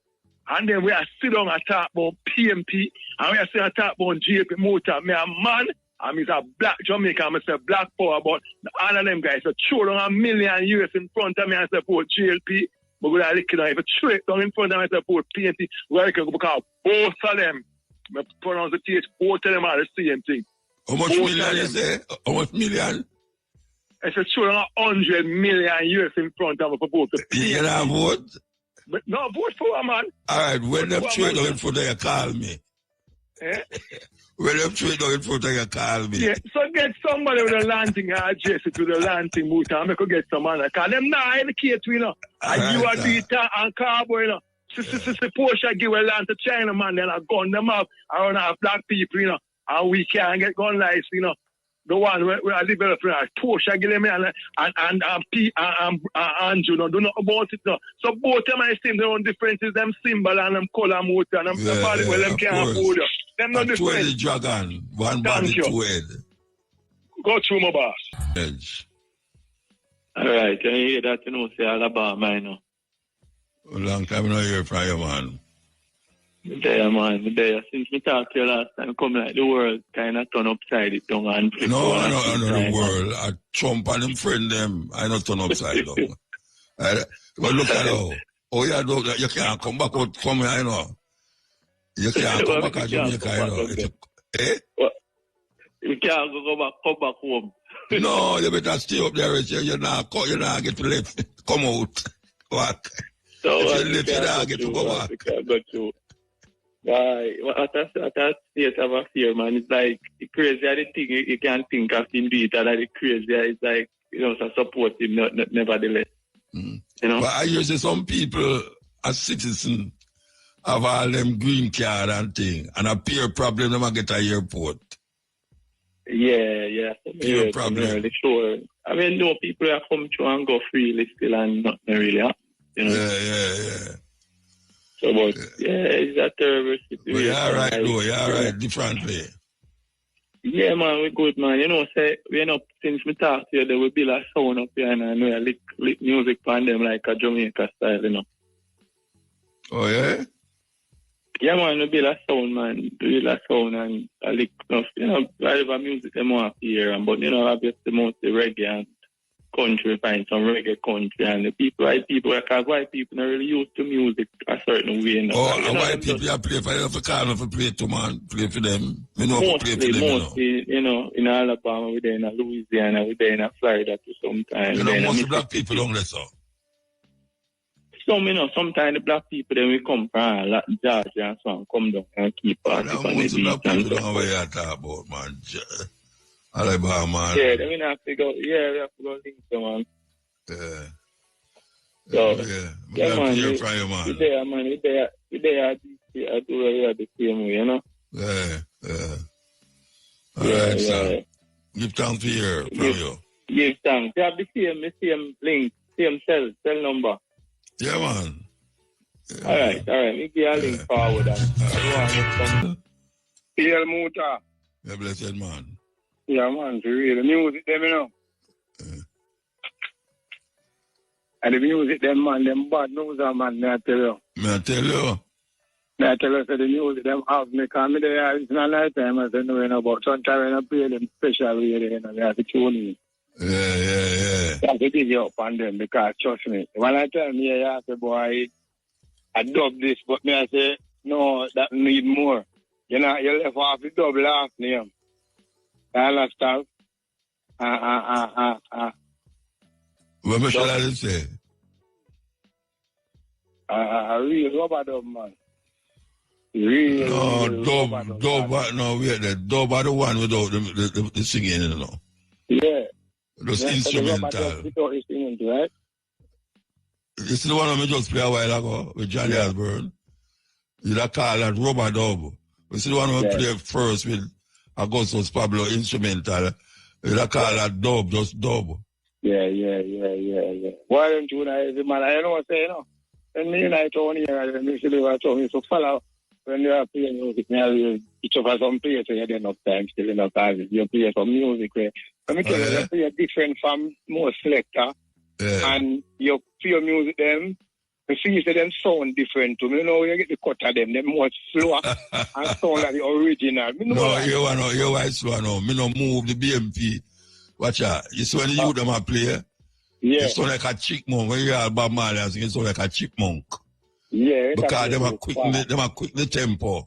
And then we are sit down and talk about PMP and we are sitting and talk about JP Muta. Me a man. I'm a black Jamaican, I'm a black power, but all of them guys are throw down $1 million US in front of me and support GLP. But we are looking at if throw it down in front of me and support PNP, we can go because both of them, I pronounce the TH, both of them are the same thing. How much both million you say? How much million? It's a throw down $100 million US in front of me for both the PNP. You know vote? But no, vote for a man. All right, when them throw it down in front of you, call me. Eh? When them throw it down in front of you, call me. Yeah, so get somebody with a landing address to the landing Muta and I could get some man. Because them not educate, you know. And you are Dita and Cowboy, you know. Porsche give a land to China, man, then I gun them up. I don't have black people, you know. And we can't get gun lights, you know. The one where I develop, Porsche give them and Andrew, no, do not about it, no. So both of them, I see their own differences, them symbol and them color Muta and them body, well, them can't afford it. Them not different. The dragon, one body, two head. Go through my boss. Edge. All right, can you hear that? You know, say Alabama, you know. A long time I hear from you, man. There, man, there. Since we talked to you last time, come like the world kind of turn upside it down and flip. No, I know the world. I Trump and him friend them. I not turn upside down. But look at how. Oh, yeah, you can't come back out from here, you know. You can't come back to Jamaica, you know. Eh? You can't come back home. No, you better stay up there. You're not get to left. Come out. Walk. So if you left, you're not get to go back. At that state of affair, man, it's like the crazy the thing you can't think of him do it, and the crazy it's like, you know, so support him nevertheless. You know? But I hear say some people as citizens have all them green card and thing, and a peer problem them get a airport. Yeah. Peer problem. Really sure. I mean, no, people have come through and go freely still and nothing really happen. You know? Yeah. So, but, it's a terrible situation. Well, you're right, though. You're right, differently. Yeah, man, we're good, man. You know, say, you know, since we talked here, there will be a sound up here, and I know lick music on them like a Jamaica style, you know. Oh, yeah? Yeah, man, we build a sound, man. Build a sound and a lick enough, you know, whatever music they want to hear, but, you know, obviously mostly reggae and country, find some reggae country, and the people, because white people are really used to music a certain way. You know? Oh, and white people you play for them, for call for play to man, play for them. You know, mostly, play for them, mostly, you know, in Alabama, we're there in Louisiana, we're there in Florida to sometimes. You know, most of black people don't let so. Some, you know, sometimes the black people, then we come from Georgia and so on, come down and keep on the beat. Most of black people don't know what you're talking about, man. Alabama, man. Yeah, then we have to go, we have to go link to, man. Yeah. Yeah, man. Hear from you, man. We there, man. We there, I do the same way, you know? Yeah. All right, sir. Give thanks to hear from you. Give thanks. You have the same link, same cell number. Yeah, man. Yeah, all right. We give a link forward. PL Muta. Yeah, blessed man. Yeah, man, for real. The music, them, you know. And the music, them, man, them bad news, man, may I tell you. May I tell you? May I tell you, so the music, them have me, because me there, it's not night time, I say, no, you know, but sometimes when I play them special way, you know, they have to tune in. Yeah. I have to dig you up on them, because trust me, when I tell me, I say, boy, I dub this, but me, I say, no, that need more. You know, you left off the double half name. I understand. What shall I say? A real rubber dub, man. Real dub, no, wait there. Dub are the one without the singing, you know. Yeah. Just instrumental. Without instrumental, right? This is the one I just play a while ago with Johnny Osborne. You call that rubber dub. This is the one I play first with Augustus Pablo instrumental. You call that dub, just dub. Yeah. Why don't you know, man? I know what I say, you know. When me and I told you, and me told me, so follow. When you are playing music, each of us some place, so you have enough time, still enough time. You play some music, let me tell you, you play different from most selector, and you play music them, you see them sound different too. You know, you get the cut of them more slower, and sound like the original. You why slow now. Me no move the BMP. Watch out. You see when the youth them a play, you sound like a chipmunk. When you hear Bob Marley, you sound like a chipmunk. Yeah, because them are quick the tempo.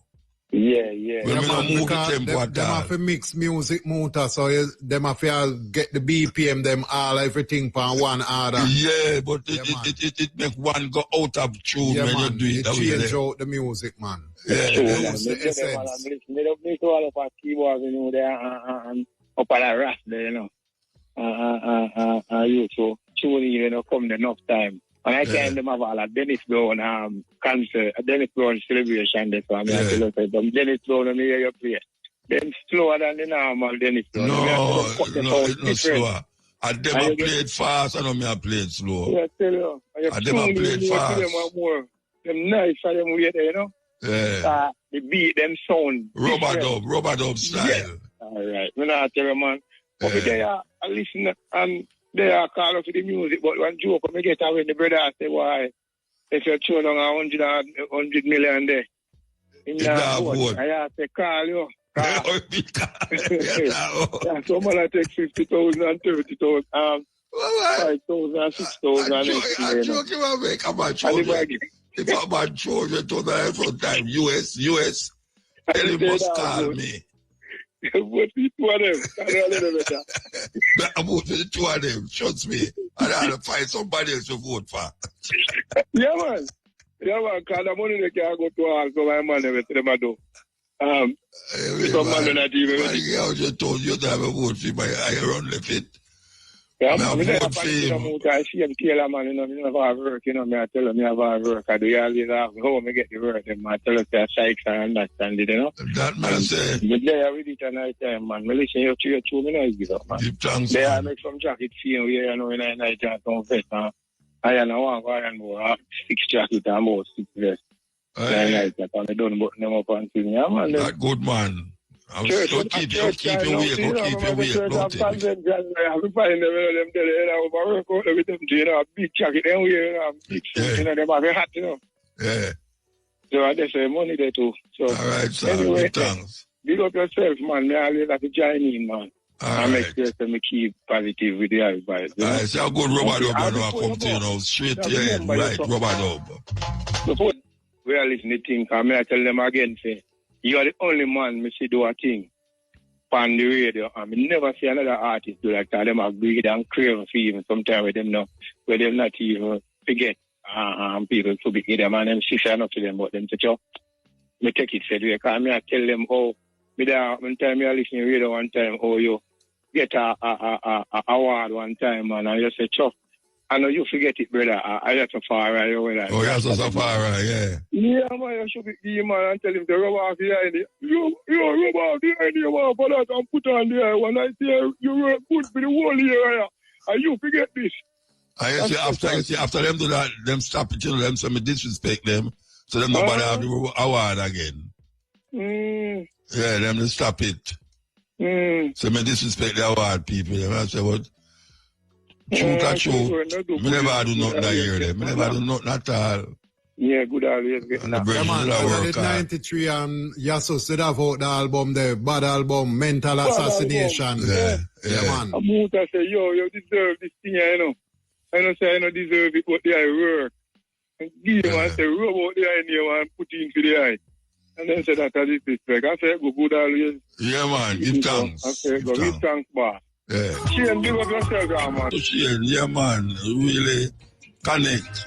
Yeah. When we don't move the tempo at them all. have to mix music motor, so them have to get the BPM, them all everything from one order. Yeah, but it make one go out of tune when you do it. It change out the music, man. Yeah, lose the essence. They don't play to all of our keyboards, you know, there and up at a rat there, you know. You so tuning, you know, come enough time. And I tell them about a Dennis Brown concert, a Dennis Brown celebration. That's why I tell them, Dennis Brown, let me hear you play. Then slower than the normal Dennis Brown. No, it's not slower. And them I played fast, and I played slow. Yeah, tell you. And them I played fast. Them nice for them way there, you know? Yeah. The beat, them sound. Rubber dub style. Yeah. All right. I'm not tell you, man. Over there, I listen and they are call out to the music, but one joke when I get away, the brother say, why, if you're throwing on 100 million there, in that boat, I have to call you. Someone I take 50,000 and 30,000, 5,000 and 6,000. I'm joking, man, make a man children. If a man children to the every time, US, tell him must call me. Vote for the two of them. I vote for the two of them, trust me. I have to find somebody else to vote for. Yeah, man, because the money they can go to all, so my man never tell them I do. Some man not even ready. I just told you to have a vote for my iron left it. Yeah, I vote for him. I see him kill a man, you know, I have work, you know, I tell him I have work. I do all this, how I get the work, and I tell him that psychs I understand it, you know. That man say. But they are ready tonight time, man. I listen you to your 2 minutes, give up, man. Give thanks, they man. are make some jacket feel, you know, in a night time, don't fit, man. I know one more, 6 jacket and more 6 vests. I don't put them up and things, yeah, man. That good, man. I'm still keep you awake, don't take it. I'm finding them there, work out with them, you know, big jacket, them wear, big suit, you know, them have a hat, you know. Yeah. So I just say money there too. So, all right, sir. Anyway, thanks. Big up yourself, man. I always have to join in, man. I make sure to keep positive with the everybody. All right, so good rubber dub, I come to you now, straight to your head, right, rubber dub. We are listening to things, and I tell them again, say, you are the only man me see do a thing on the radio, and I never see another artist do like that. Them are greedy and crave for even sometimes with them now, where them not even forget people to be them and them sister enough to them, but them to show. Me take it said because I tell them one time I listen to radio one time, you get a award one time, and I just say, Chuck, I know you forget it, brother. I have to far right away. Oh, you have to far right, yeah. Yeah, man, I should be man and tell him to rub off behind it. You rub off behind you, man, for that and put on there. When I say you work good for the whole year, and you forget this. I say after them do that, them stop it, you know, them so me disrespect them, so them nobody have the award again. Yeah, them to stop it. So me disrespect the award people. I say what? True, me never do nothing that year. Me never do nothing at all. Yeah, good always getting that. Yeah, man, I did 93 and Yasso said about the album, the bad album, Mental Assassination. Yeah, man. Muta say, you deserve this thing, you know. I don't say I don't deserve it, but I work. And give him and say, rub out the eye near and put it into the eye. And then say that as disrespect. I say, go good always. Yeah, man, give thanks. I say, go give thanks, boss. Yeah. Shane, big up yourself, man. Shane, yeah, man. Really connect.